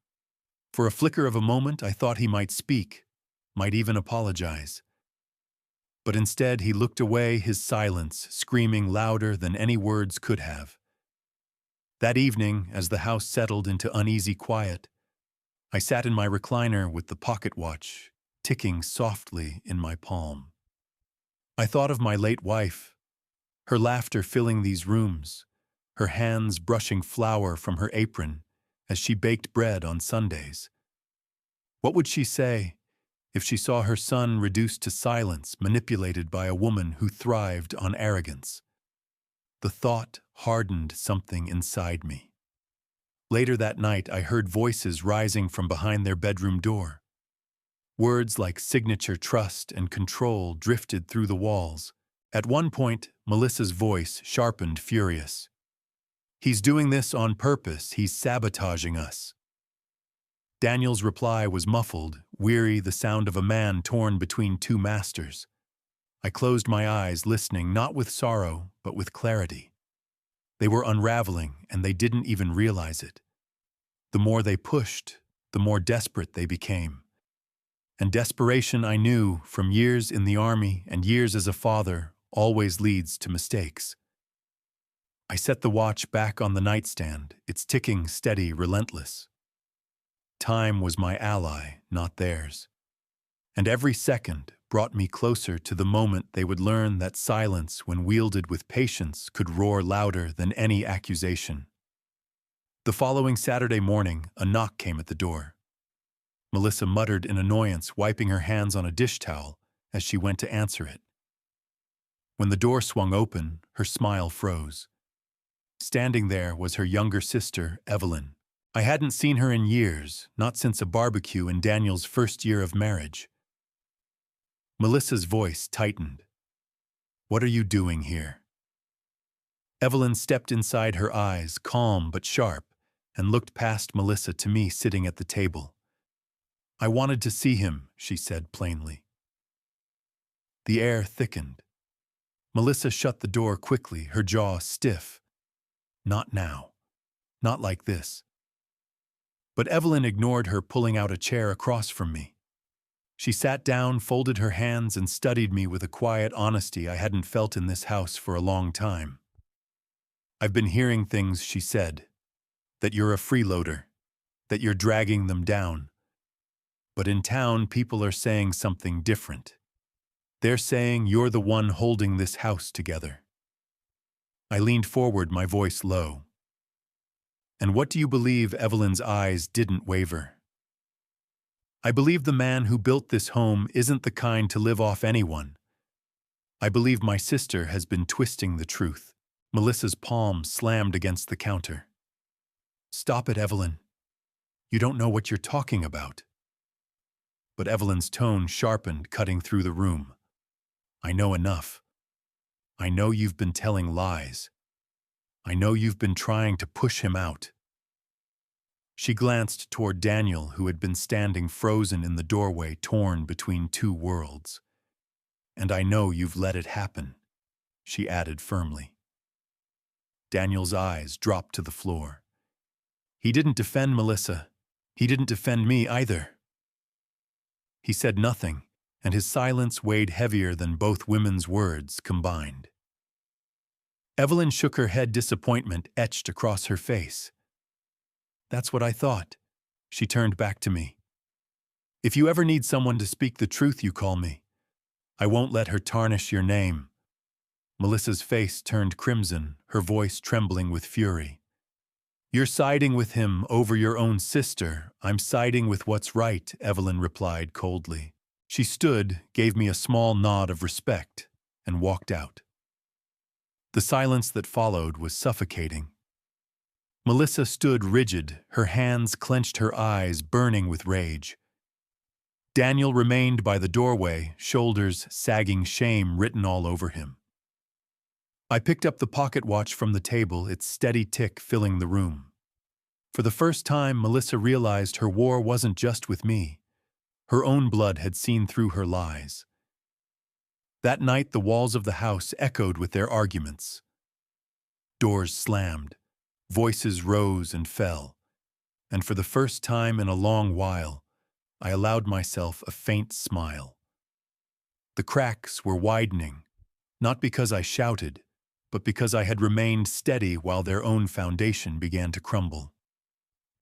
For a flicker of a moment, I thought he might speak, might even apologize. But instead, he looked away, his silence screaming louder than any words could have. That evening, as the house settled into uneasy quiet, I sat in my recliner with the pocket watch ticking softly in my palm. I thought of my late wife, her laughter filling these rooms, her hands brushing flour from her apron as she baked bread on Sundays. What would she say if she saw her son reduced to silence, manipulated by a woman who thrived on arrogance? The thought hardened something inside me. Later that night, I heard voices rising from behind their bedroom door. Words like signature, trust, and control drifted through the walls. At one point, Melissa's voice sharpened, furious. "He's doing this on purpose. He's sabotaging us." Daniel's reply was muffled, weary, the sound of a man torn between two masters. I closed my eyes, listening, not with sorrow, but with clarity. They were unraveling, and they didn't even realize it. The more they pushed, the more desperate they became. And desperation, I knew, from years in the army and years as a father, always leads to mistakes. I set the watch back on the nightstand, its ticking steady, relentless. Time was my ally, not theirs. And every second brought me closer to the moment they would learn that silence, when wielded with patience, could roar louder than any accusation. The following Saturday morning, a knock came at the door. Melissa muttered in annoyance, wiping her hands on a dish towel as she went to answer it. When the door swung open, her smile froze. Standing there was her younger sister, Evelyn. I hadn't seen her in years, not since a barbecue in Daniel's first year of marriage. Melissa's voice tightened. "What are you doing here?" Evelyn stepped inside, her eyes calm but sharp, and looked past Melissa to me sitting at the table. "I wanted to see him," she said plainly. The air thickened. Melissa shut the door quickly, her jaw stiff. "Not now. Not like this." But Evelyn ignored her, pulling out a chair across from me. She sat down, folded her hands, and studied me with a quiet honesty I hadn't felt in this house for a long time. "I've been hearing things," she said, "that you're a freeloader, that you're dragging them down. But in town, people are saying something different. They're saying you're the one holding this house together." I leaned forward, my voice low. "And what do you believe?" Evelyn's eyes didn't waver. "I believe the man who built this home isn't the kind to live off anyone. I believe my sister has been twisting the truth." Melissa's palm slammed against the counter. "Stop it, Evelyn. You don't know what you're talking about." But Evelyn's tone sharpened, cutting through the room. "I know enough. I know you've been telling lies. I know you've been trying to push him out." She glanced toward Daniel, who had been standing frozen in the doorway, torn between two worlds. "And I know you've let it happen," she added firmly. Daniel's eyes dropped to the floor. He didn't defend Melissa. He didn't defend me either. He said nothing, and his silence weighed heavier than both women's words combined. Evelyn shook her head, disappointment etched across her face. That's what I thought. She turned back to me. If you ever need someone to speak the truth, you call me. I won't let her tarnish your name. Melissa's face turned crimson, her voice trembling with fury. You're siding with him over your own sister. I'm siding with what's right, Evelyn replied coldly. She stood, gave me a small nod of respect, and walked out. The silence that followed was suffocating. Melissa stood rigid, her hands clenched, her eyes burning with rage. Daniel remained by the doorway, shoulders sagging, shame written all over him. I picked up the pocket watch from the table, its steady tick filling the room. For the first time, Melissa realized her war wasn't just with me. Her own blood had seen through her lies. That night, the walls of the house echoed with their arguments. Doors slammed, voices rose and fell, and for the first time in a long while, I allowed myself a faint smile. The cracks were widening, not because I shouted, but because I had remained steady while their own foundation began to crumble.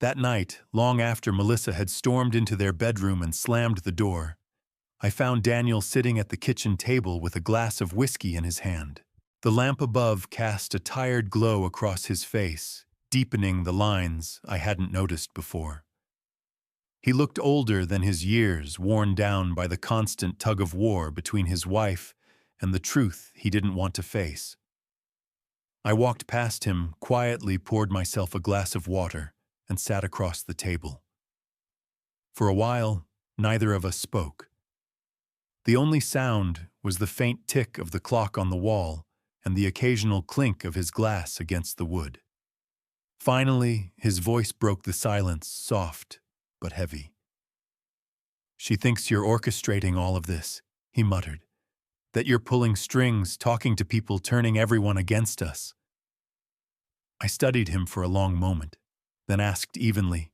That night, long after Melissa had stormed into their bedroom and slammed the door, I found Daniel sitting at the kitchen table with a glass of whiskey in his hand. The lamp above cast a tired glow across his face, deepening the lines I hadn't noticed before. He looked older than his years, worn down by the constant tug-of-war between his wife and the truth he didn't want to face. I walked past him, quietly poured myself a glass of water, and sat across the table. For a while, neither of us spoke. The only sound was the faint tick of the clock on the wall and the occasional clink of his glass against the wood. Finally, his voice broke the silence, soft but heavy. She thinks you're orchestrating all of this, he muttered. That you're pulling strings, talking to people, turning everyone against us. I studied him for a long moment, then asked evenly,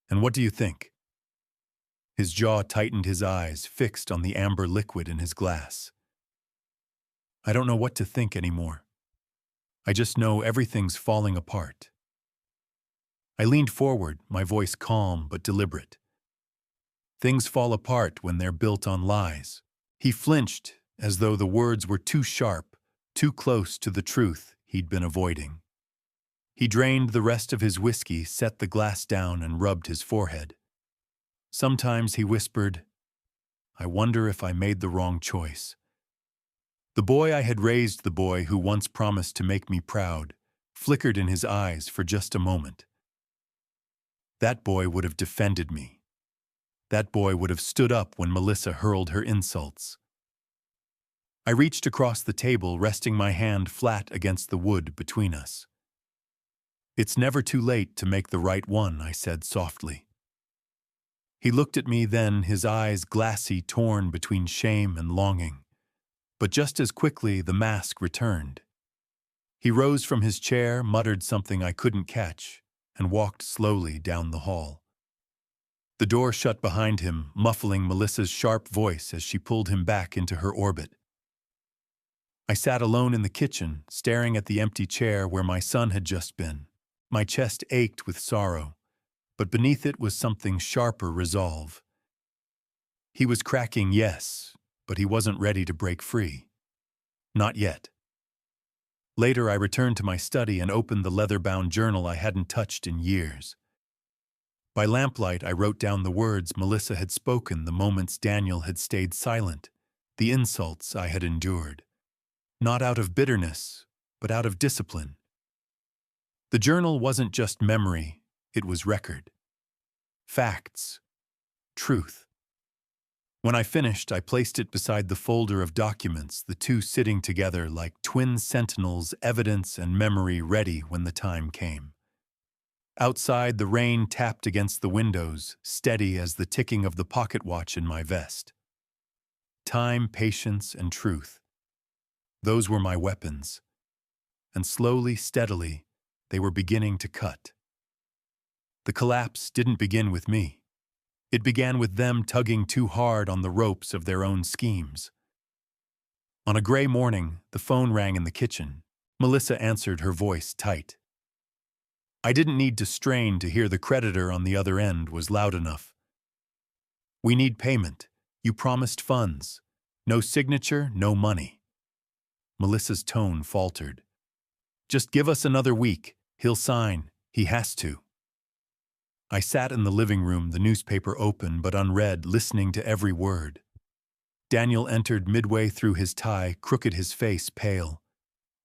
"And what do you think?" His jaw tightened, his eyes fixed on the amber liquid in his glass. I don't know what to think anymore. I just know everything's falling apart. I leaned forward, my voice calm but deliberate. Things fall apart when they're built on lies. He flinched, as though the words were too sharp, too close to the truth he'd been avoiding. He drained the rest of his whiskey, set the glass down, and rubbed his forehead. Sometimes he whispered, "I wonder if I made the wrong choice." The boy I had raised, the boy who once promised to make me proud, flickered in his eyes for just a moment. That boy would have defended me. That boy would have stood up when Melissa hurled her insults. I reached across the table, resting my hand flat against the wood between us. "It's never too late to make the right one," I said softly. He looked at me then, his eyes glassy, torn between shame and longing. But just as quickly, the mask returned. He rose from his chair, muttered something I couldn't catch, and walked slowly down the hall. The door shut behind him, muffling Melissa's sharp voice as she pulled him back into her orbit. I sat alone in the kitchen, staring at the empty chair where my son had just been. My chest ached with sorrow, but beneath it was something sharper, resolve. He was cracking, yes, but he wasn't ready to break free. Not yet. Later, I returned to my study and opened the leather-bound journal I hadn't touched in years. By lamplight, I wrote down the words Melissa had spoken, the moments Daniel had stayed silent, the insults I had endured. Not out of bitterness, but out of discipline. The journal wasn't just memory, it was record. Facts. Truth. When I finished, I placed it beside the folder of documents, the two sitting together like twin sentinels, evidence and memory ready when the time came. Outside, the rain tapped against the windows, steady as the ticking of the pocket watch in my vest. Time, patience, and truth. Those were my weapons. And slowly, steadily, they were beginning to cut. The collapse didn't begin with me. It began with them tugging too hard on the ropes of their own schemes. On a gray morning, the phone rang in the kitchen. Melissa answered, her voice tight. I didn't need to strain to hear the creditor on the other end was loud enough. "We need payment. You promised funds. No signature, no money." Melissa's tone faltered. "Just give us another week. He'll sign. He has to." I sat in the living room, the newspaper open but unread, listening to every word. Daniel entered midway through his tie, crooked, his face pale.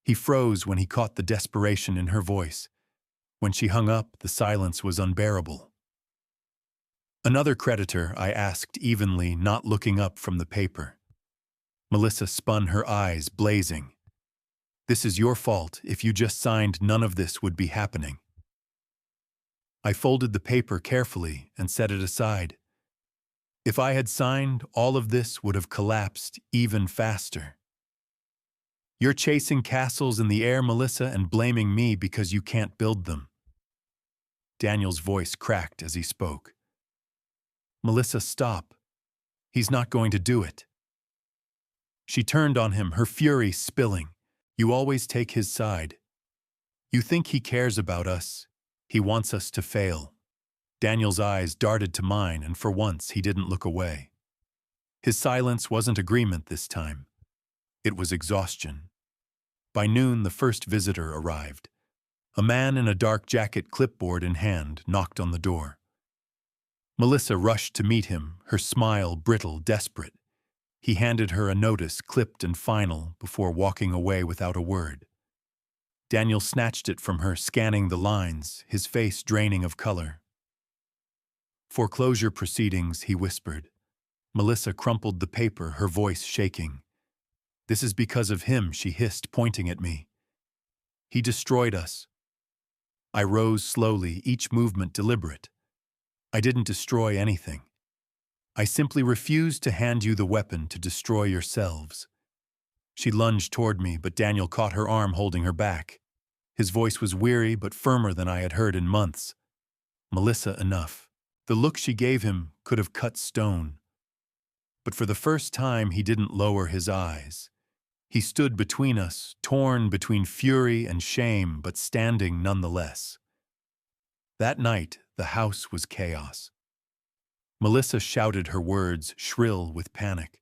He froze when he caught the desperation in her voice. When she hung up, the silence was unbearable. "Another creditor?" I asked evenly, not looking up from the paper. Melissa spun, her eyes blazing. "This is your fault. If you just signed, none of this would be happening." I folded the paper carefully and set it aside. If I had signed, all of this would have collapsed even faster. "You're chasing castles in the air, Melissa, and blaming me because you can't build them." Daniel's voice cracked as he spoke. "Melissa, stop. He's not going to do it." She turned on him, her fury spilling. "You always take his side. You think he cares about us. He wants us to fail." Daniel's eyes darted to mine, and for once he didn't look away. His silence wasn't agreement this time. It was exhaustion. By noon, the first visitor arrived. A man in a dark jacket, clipboard in hand, knocked on the door. Melissa rushed to meet him, her smile brittle, desperate. He handed her a notice, clipped and final, before walking away without a word. Daniel snatched it from her, scanning the lines, his face draining of color. "Foreclosure proceedings," he whispered. Melissa crumpled the paper, her voice shaking. "This is because of him," she hissed, pointing at me. "He destroyed us." I rose slowly, each movement deliberate. "I didn't destroy anything. I simply refused to hand you the weapon to destroy yourselves." She lunged toward me, but Daniel caught her arm, holding her back. His voice was weary but firmer than I had heard in months. "Melissa, enough." The look she gave him could have cut stone. But for the first time, he didn't lower his eyes. He stood between us, torn between fury and shame, but standing nonetheless. That night, the house was chaos. Melissa shouted her words, shrill with panic.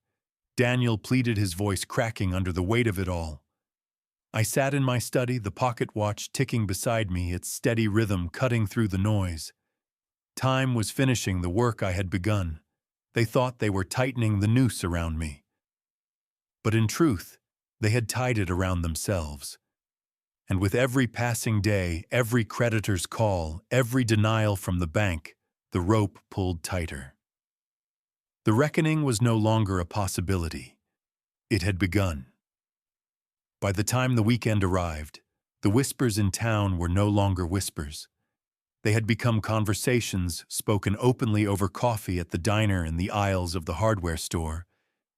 Daniel pleaded, his voice cracking under the weight of it all. I sat in my study, the pocket watch ticking beside me, its steady rhythm cutting through the noise. Time was finishing the work I had begun. They thought they were tightening the noose around me. But in truth, they had tied it around themselves. And with every passing day, every creditor's call, every denial from the bank, the rope pulled tighter. The reckoning was no longer a possibility. It had begun. By the time the weekend arrived, the whispers in town were no longer whispers. They had become conversations spoken openly over coffee at the diner, in the aisles of the hardware store,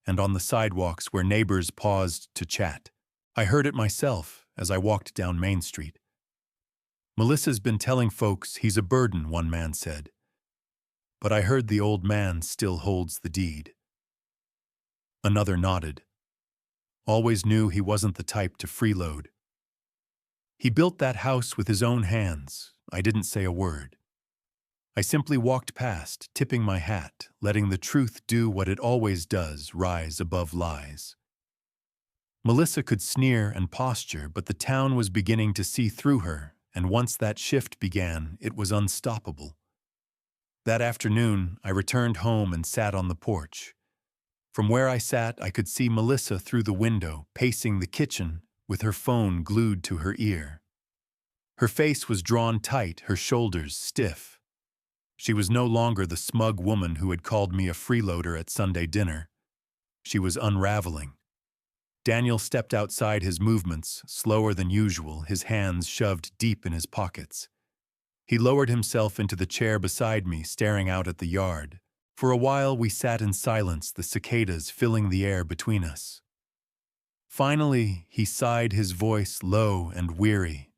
and on the sidewalks where neighbors paused to chat. I heard it myself as I walked down Main Street. "Melissa's been telling folks he's a burden," one man said. "But I heard the old man still holds the deed." Another nodded. "Always knew he wasn't the type to freeload. He built that house with his own hands." I didn't say a word. I simply walked past, tipping my hat, letting the truth do what it always does, rise above lies. Melissa could sneer and posture, but the town was beginning to see through her, and once that shift began, it was unstoppable. That afternoon, I returned home and sat on the porch. From where I sat, I could see Melissa through the window, pacing the kitchen, with her phone glued to her ear. Her face was drawn tight, her shoulders stiff. She was no longer the smug woman who had called me a freeloader at Sunday dinner. She was unraveling. Daniel stepped outside, his movements slower than usual, his hands shoved deep in his pockets. He lowered himself into the chair beside me, staring out at the yard. For a while we sat in silence, the cicadas filling the air between us. Finally, he sighed, his voice low and weary.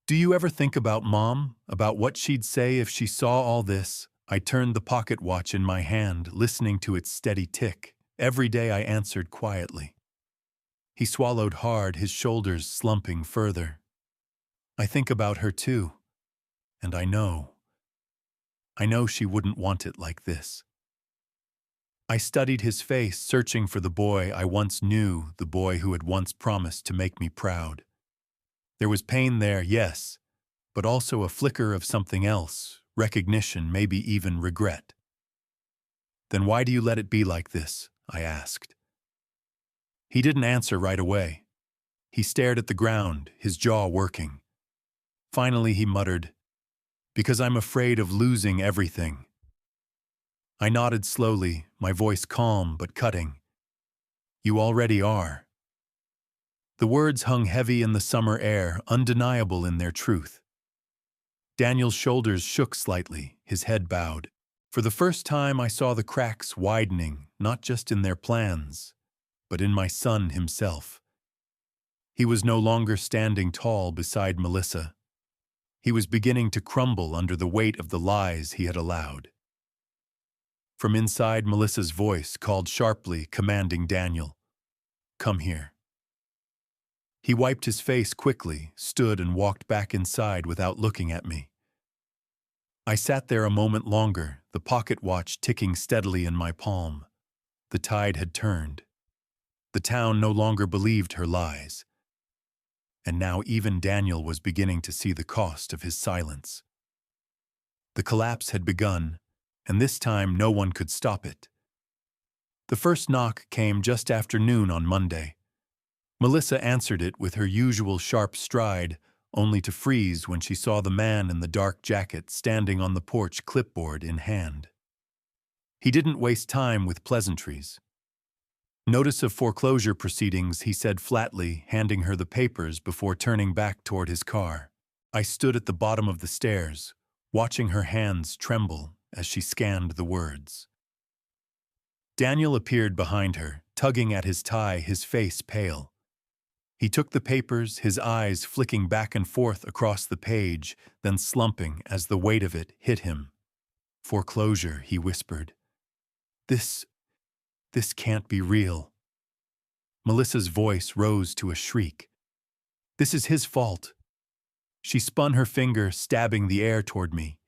"Do you ever think about Mom? About what she'd say if she saw all this?" I turned the pocket watch in my hand, listening to its steady tick. Every day I answered quietly. He swallowed hard, his shoulders slumping further. I think about her too, and I know she wouldn't want it like this. I studied his face, searching for the boy I once knew, the boy who had once promised to make me proud. There was pain there, yes, but also a flicker of something else, recognition, maybe even regret. Then why do you let it be like this? I asked. He didn't answer right away. He stared at the ground, his jaw working. Finally he muttered, "Because I'm afraid of losing everything." I nodded slowly, my voice calm but cutting. "You already are." The words hung heavy in the summer air, undeniable in their truth. Daniel's shoulders shook slightly, his head bowed. For the first time I saw the cracks widening, not just in their plans, but in my son himself. He was no longer standing tall beside Melissa. He was beginning to crumble under the weight of the lies he had allowed. From inside, Melissa's voice called sharply, commanding Daniel, "Come here." He wiped his face quickly, stood and walked back inside without looking at me. I sat there a moment longer, the pocket watch ticking steadily in my palm. The tide had turned. The town no longer believed her lies. And now even Daniel was beginning to see the cost of his silence. The collapse had begun, and this time no one could stop it. The first knock came just after noon on Monday. Melissa answered it with her usual sharp stride, only to freeze when she saw the man in the dark jacket standing on the porch, clipboard in hand. He didn't waste time with pleasantries. "Notice of foreclosure proceedings," he said flatly, handing her the papers before turning back toward his car. I stood at the bottom of the stairs, watching her hands tremble as she scanned the words. Daniel appeared behind her, tugging at his tie, his face pale. He took the papers, his eyes flicking back and forth across the page, then slumping as the weight of it hit him. "Foreclosure," he whispered. This can't be real." Melissa's voice rose to a shriek. "This is his fault." She spun her finger, stabbing the air toward me.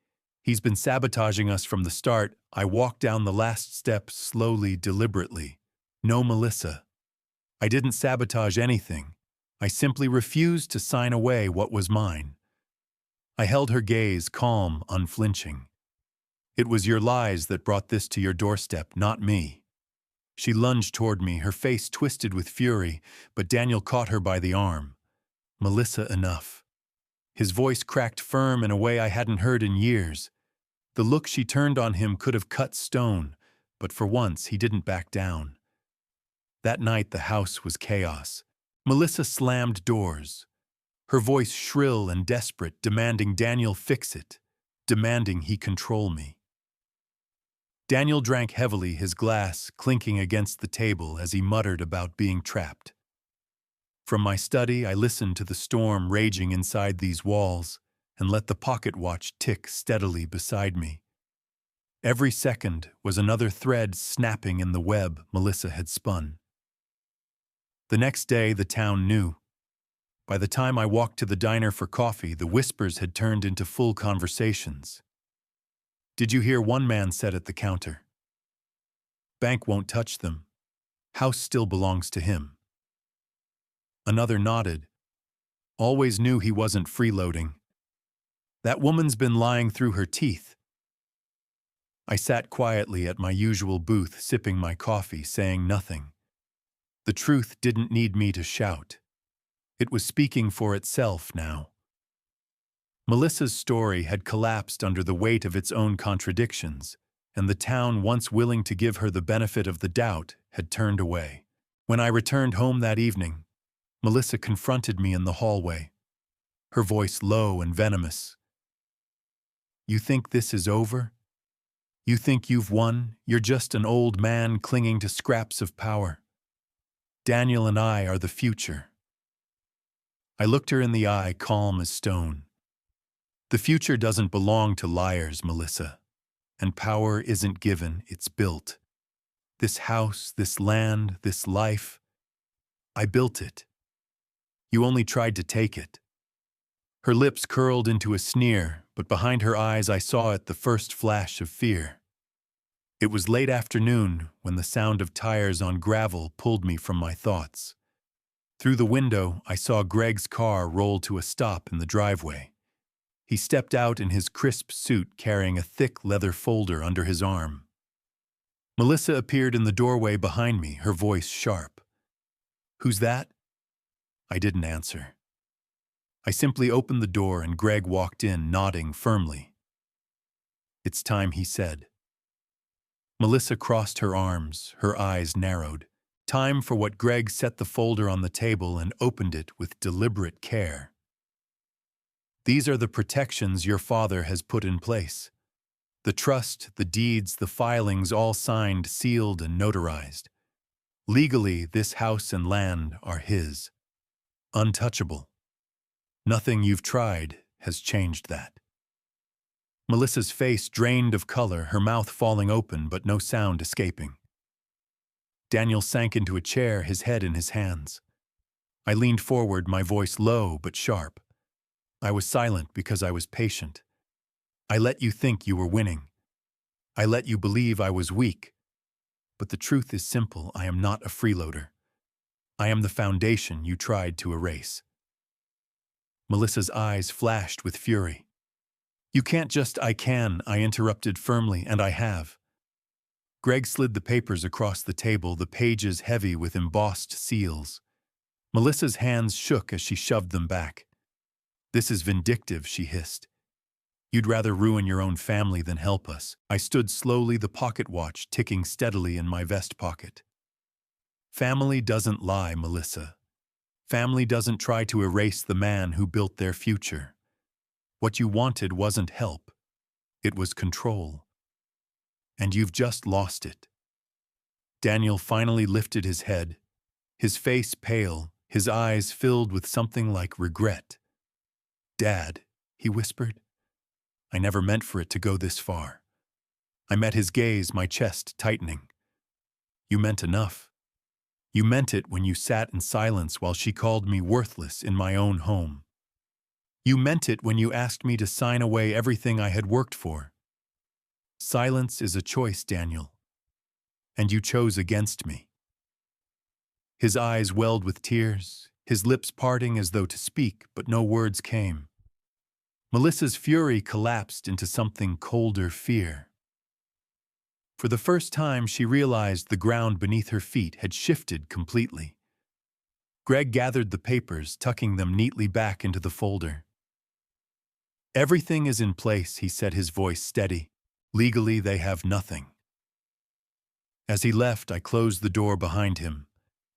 "He's been sabotaging us from the start." I walked down the last step slowly, deliberately. "No, Melissa. I didn't sabotage anything. I simply refused to sign away what was mine." I held her gaze, calm, unflinching. "It was your lies that brought this to your doorstep, not me." She lunged toward me, her face twisted with fury, but Daniel caught her by the arm. "Melissa, enough." His voice cracked firm in a way I hadn't heard in years. The look she turned on him could have cut stone, but for once he didn't back down. That night the house was chaos. Melissa slammed doors, her voice shrill and desperate, demanding Daniel fix it, demanding he control me. Daniel drank heavily, his glass clinking against the table as he muttered about being trapped. From my study, I listened to the storm raging inside these walls and let the pocket watch tick steadily beside me. Every second was another thread snapping in the web Melissa had spun. The next day, the town knew. By the time I walked to the diner for coffee, the whispers had turned into full conversations. "Did you hear?" one man said at the counter. "Bank won't touch them. House still belongs to him." Another nodded. "Always knew he wasn't freeloading. That woman's been lying through her teeth." I sat quietly at my usual booth, sipping my coffee, saying nothing. The truth didn't need me to shout. It was speaking for itself now. Melissa's story had collapsed under the weight of its own contradictions, and the town, once willing to give her the benefit of the doubt, had turned away. When I returned home that evening, Melissa confronted me in the hallway, her voice low and venomous. "You think this is over? You think you've won? You're just an old man clinging to scraps of power. Daniel and I are the future." I looked her in the eye, calm as stone. "The future doesn't belong to liars, Melissa. And power isn't given, it's built. This house, this land, this life, I built it. You only tried to take it." Her lips curled into a sneer, but behind her eyes I saw the first flash of fear. It was late afternoon when the sound of tires on gravel pulled me from my thoughts. Through the window, I saw Greg's car roll to a stop in the driveway. He stepped out in his crisp suit carrying a thick leather folder under his arm. Melissa appeared in the doorway behind me, her voice sharp. "Who's that?" I didn't answer. I simply opened the door and Greg walked in, nodding firmly. "It's time," he said. Melissa crossed her arms, her eyes narrowed. Time for what Greg set the folder on the table and opened it with deliberate care. "These are the protections your father has put in place. The trust, the deeds, the filings, all signed, sealed, and notarized. Legally, this house and land are his. Untouchable. Nothing you've tried has changed that." Melissa's face drained of color, her mouth falling open but no sound escaping. Daniel sank into a chair, his head in his hands. I leaned forward, my voice low but sharp. I was silent because I was patient. I let you think you were winning. I let you believe I was weak. But the truth is simple, I am not a freeloader. I am the foundation you tried to erase. Melissa's eyes flashed with fury. "You can't just I can," I interrupted firmly, "and I have." Greg slid the papers across the table, the pages heavy with embossed seals. Melissa's hands shook as she shoved them back. "This is vindictive," she hissed. "You'd rather ruin your own family than help us." I stood slowly, the pocket watch ticking steadily in my vest pocket. "Family doesn't lie, Melissa. Family doesn't try to erase the man who built their future. What you wanted wasn't help. It was control. And you've just lost it." Daniel finally lifted his head, his face pale, his eyes filled with something like regret. "Dad," he whispered. "I never meant for it to go this far." I met his gaze, my chest tightening. "You meant enough. You meant it when you sat in silence while she called me worthless in my own home. You meant it when you asked me to sign away everything I had worked for. Silence is a choice, Daniel. And you chose against me." His eyes welled with tears, his lips parting as though to speak, but no words came. Melissa's fury collapsed into something colder, fear. For the first time, she realized the ground beneath her feet had shifted completely. Greg gathered the papers, tucking them neatly back into the folder. "Everything is in place," he said, his voice steady. "Legally, they have nothing." As he left, I closed the door behind him.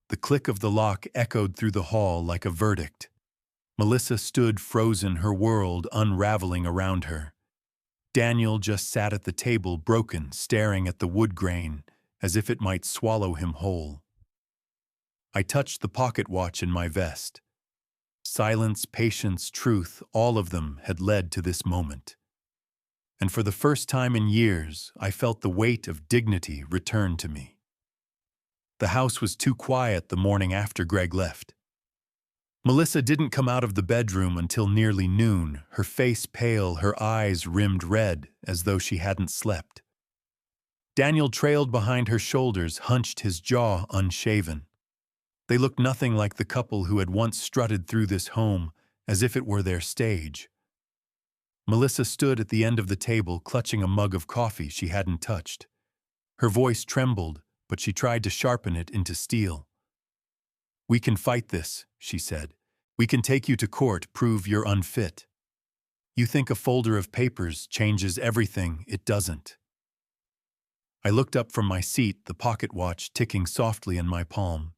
The click of the lock echoed through the hall like a verdict. Melissa stood frozen, her world unraveling around her. Daniel just sat at the table, broken, staring at the wood grain, as if it might swallow him whole. I touched the pocket watch in my vest. Silence, patience, truth, all of them had led to this moment. And for the first time in years, I felt the weight of dignity return to me. The house was too quiet the morning after Greg left. Melissa didn't come out of the bedroom until nearly noon, her face pale, her eyes rimmed red, as though she hadn't slept. Daniel trailed behind her shoulders, hunched, his jaw unshaven. They looked nothing like the couple who had once strutted through this home, as if it were their stage. Melissa stood at the end of the table, clutching a mug of coffee she hadn't touched. Her voice trembled, but she tried to sharpen it into steel. "We can fight this," she said. "We can take you to court, prove you're unfit. You think a folder of papers changes everything. It doesn't." I looked up from my seat, the pocket watch ticking softly in my palm.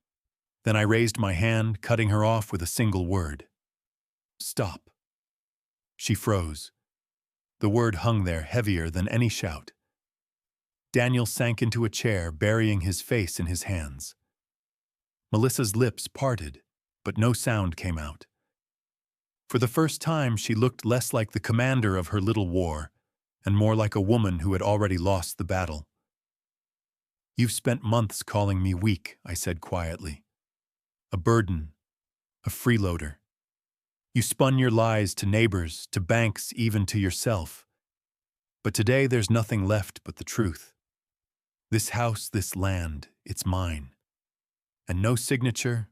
Then I raised my hand, cutting her off with a single word. "Stop." She froze. The word hung there, heavier than any shout. Daniel sank into a chair, burying his face in his hands. Melissa's lips parted, but no sound came out. For the first time, she looked less like the commander of her little war, and more like a woman who had already lost the battle. "You've spent months calling me weak," I said quietly. "A burden, a freeloader. You spun your lies to neighbors, to banks, even to yourself. But today there's nothing left but the truth. This house, this land, it's mine. And no signature,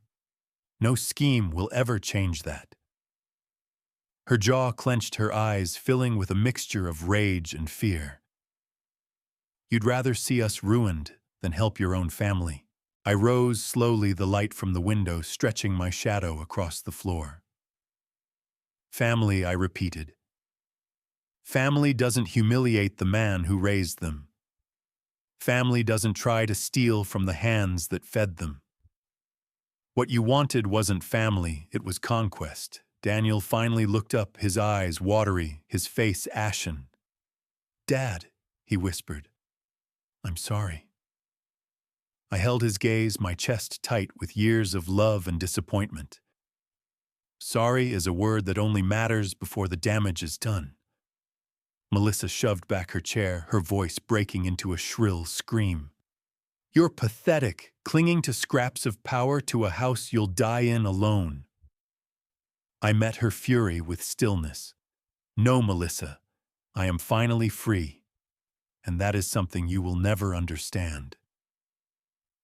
no scheme will ever change that. Her jaw clenched, her eyes filling with a mixture of rage and fear. You'd rather see us ruined than help your own family. I rose slowly, the light from the window stretching my shadow across the floor. Family, I repeated. Family doesn't humiliate the man who raised them. Family doesn't try to steal from the hands that fed them. What you wanted wasn't family, it was conquest. Daniel finally looked up, his eyes watery, his face ashen. "Dad," he whispered. "I'm sorry." I held his gaze, my chest tight with years of love and disappointment. Sorry is a word that only matters before the damage is done. Melissa shoved back her chair, her voice breaking into a shrill scream. "You're pathetic, clinging to scraps of power to a house you'll die in alone." I met her fury with stillness. "No, Melissa, I am finally free, and that is something you will never understand."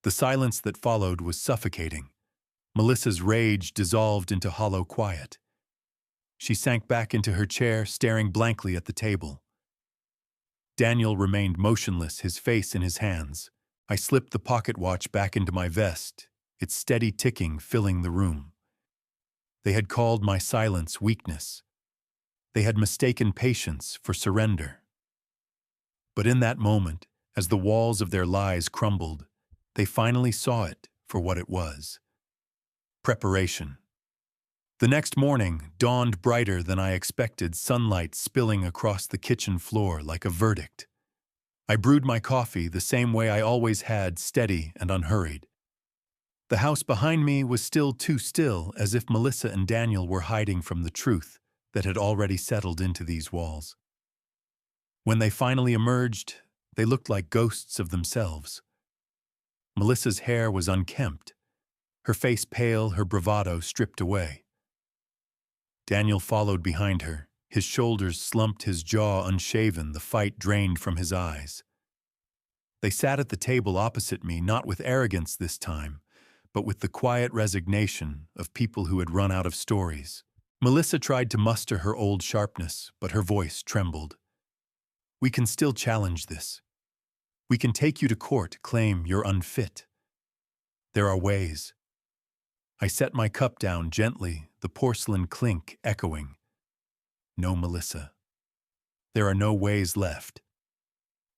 The silence that followed was suffocating. Melissa's rage dissolved into hollow quiet. She sank back into her chair, staring blankly at the table. Daniel remained motionless, his face in his hands. I slipped the pocket watch back into my vest, its steady ticking filling the room. They had called my silence weakness. They had mistaken patience for surrender. But in that moment, as the walls of their lies crumbled, they finally saw it for what it was. Preparation. The next morning dawned brighter than I expected, sunlight spilling across the kitchen floor like a verdict. I brewed my coffee the same way I always had, steady and unhurried. The house behind me was still too still, as if Melissa and Daniel were hiding from the truth that had already settled into these walls. When they finally emerged, they looked like ghosts of themselves. Melissa's hair was unkempt, her face pale, her bravado stripped away. Daniel followed behind her, his shoulders slumped, his jaw unshaven, the fight drained from his eyes. They sat at the table opposite me, not with arrogance this time, but with the quiet resignation of people who had run out of stories. Melissa tried to muster her old sharpness, but her voice trembled. "We can still challenge this. We can take you to court, claim you're unfit. There are ways." I set my cup down gently, the porcelain clink echoing. "No, Melissa. There are no ways left.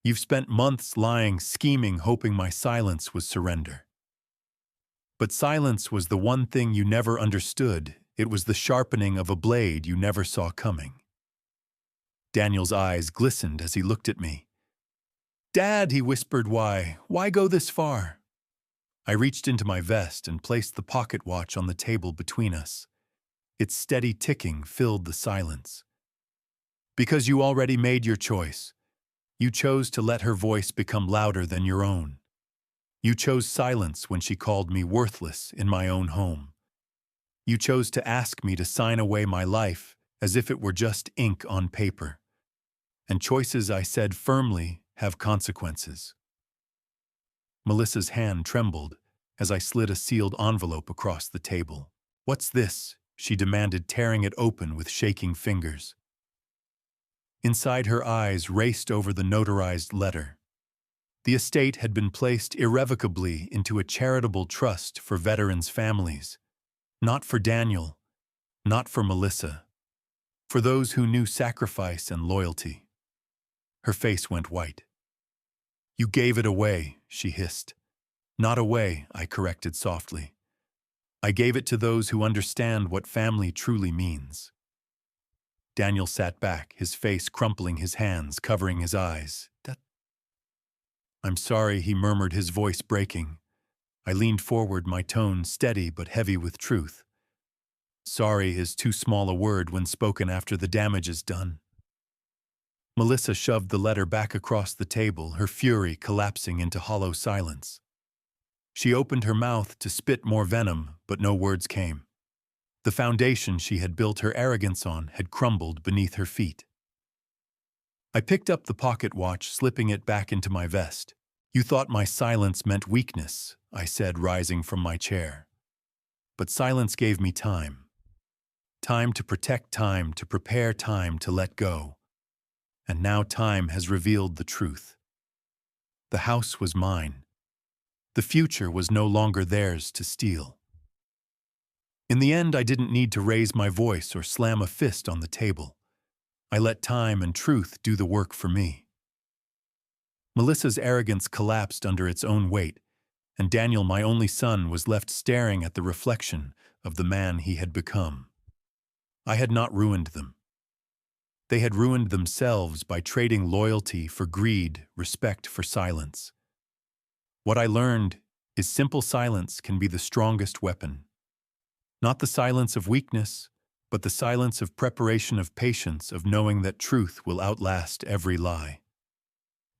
You've spent months lying, scheming, hoping my silence was surrender. But silence was the one thing you never understood. It was the sharpening of a blade you never saw coming." Daniel's eyes glistened as he looked at me. "Dad," he whispered, Why go this far?" I reached into my vest and placed the pocket watch on the table between us. Its steady ticking filled the silence. "Because you already made your choice. You chose to let her voice become louder than your own. You chose silence when she called me worthless in my own home. You chose to ask me to sign away my life as if it were just ink on paper. And choices, I said firmly, have consequences." Melissa's hand trembled as I slid a sealed envelope across the table. "What's this?" she demanded, tearing it open with shaking fingers. Inside, her eyes raced over the notarized letter. The estate had been placed irrevocably into a charitable trust for veterans' families. Not for Daniel, not for Melissa. For those who knew sacrifice and loyalty. Her face went white. "You gave it away," she hissed. "Not away," I corrected softly. "I gave it to those who understand what family truly means." Daniel sat back, his face crumpling, his hands covering his eyes. "I'm sorry," he murmured, his voice breaking. I leaned forward, my tone steady but heavy with truth. Sorry is too small a word when spoken after the damage is done. Melissa shoved the letter back across the table, her fury collapsing into hollow silence. She opened her mouth to spit more venom, but no words came. The foundation she had built her arrogance on had crumbled beneath her feet. I picked up the pocket watch, slipping it back into my vest. "You thought my silence meant weakness," I said, rising from my chair. But silence gave me time. Time to protect, time to prepare, time to let go. And now time has revealed the truth. The house was mine. The future was no longer theirs to steal. In the end, I didn't need to raise my voice or slam a fist on the table. I let time and truth do the work for me. Melissa's arrogance collapsed under its own weight, and Daniel, my only son, was left staring at the reflection of the man he had become. I had not ruined them. They had ruined themselves by trading loyalty for greed, respect for silence. What I learned is simple silence can be the strongest weapon. Not the silence of weakness, but the silence of preparation, of patience, of knowing that truth will outlast every lie.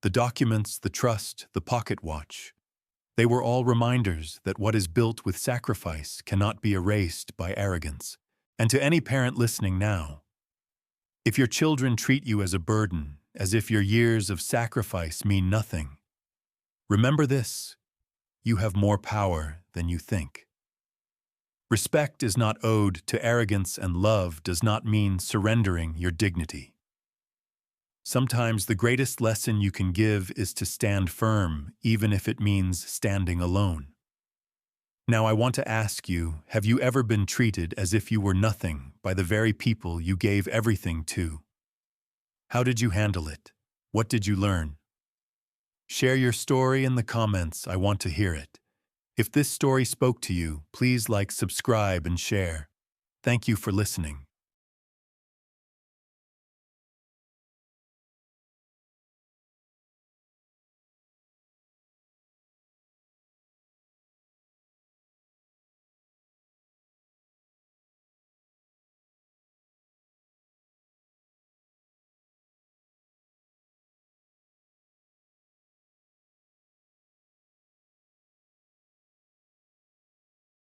The documents, the trust, the pocket watch, they were all reminders that what is built with sacrifice cannot be erased by arrogance. And to any parent listening now, if your children treat you as a burden, as if your years of sacrifice mean nothing, remember this: you have more power than you think. Respect is not owed to arrogance, and love does not mean surrendering your dignity. Sometimes the greatest lesson you can give is to stand firm, even if it means standing alone. Now I want to ask you, have you ever been treated as if you were nothing by the very people you gave everything to? How did you handle it? What did you learn? Share your story in the comments. I want to hear it. If this story spoke to you, please like, subscribe, and share. Thank you for listening.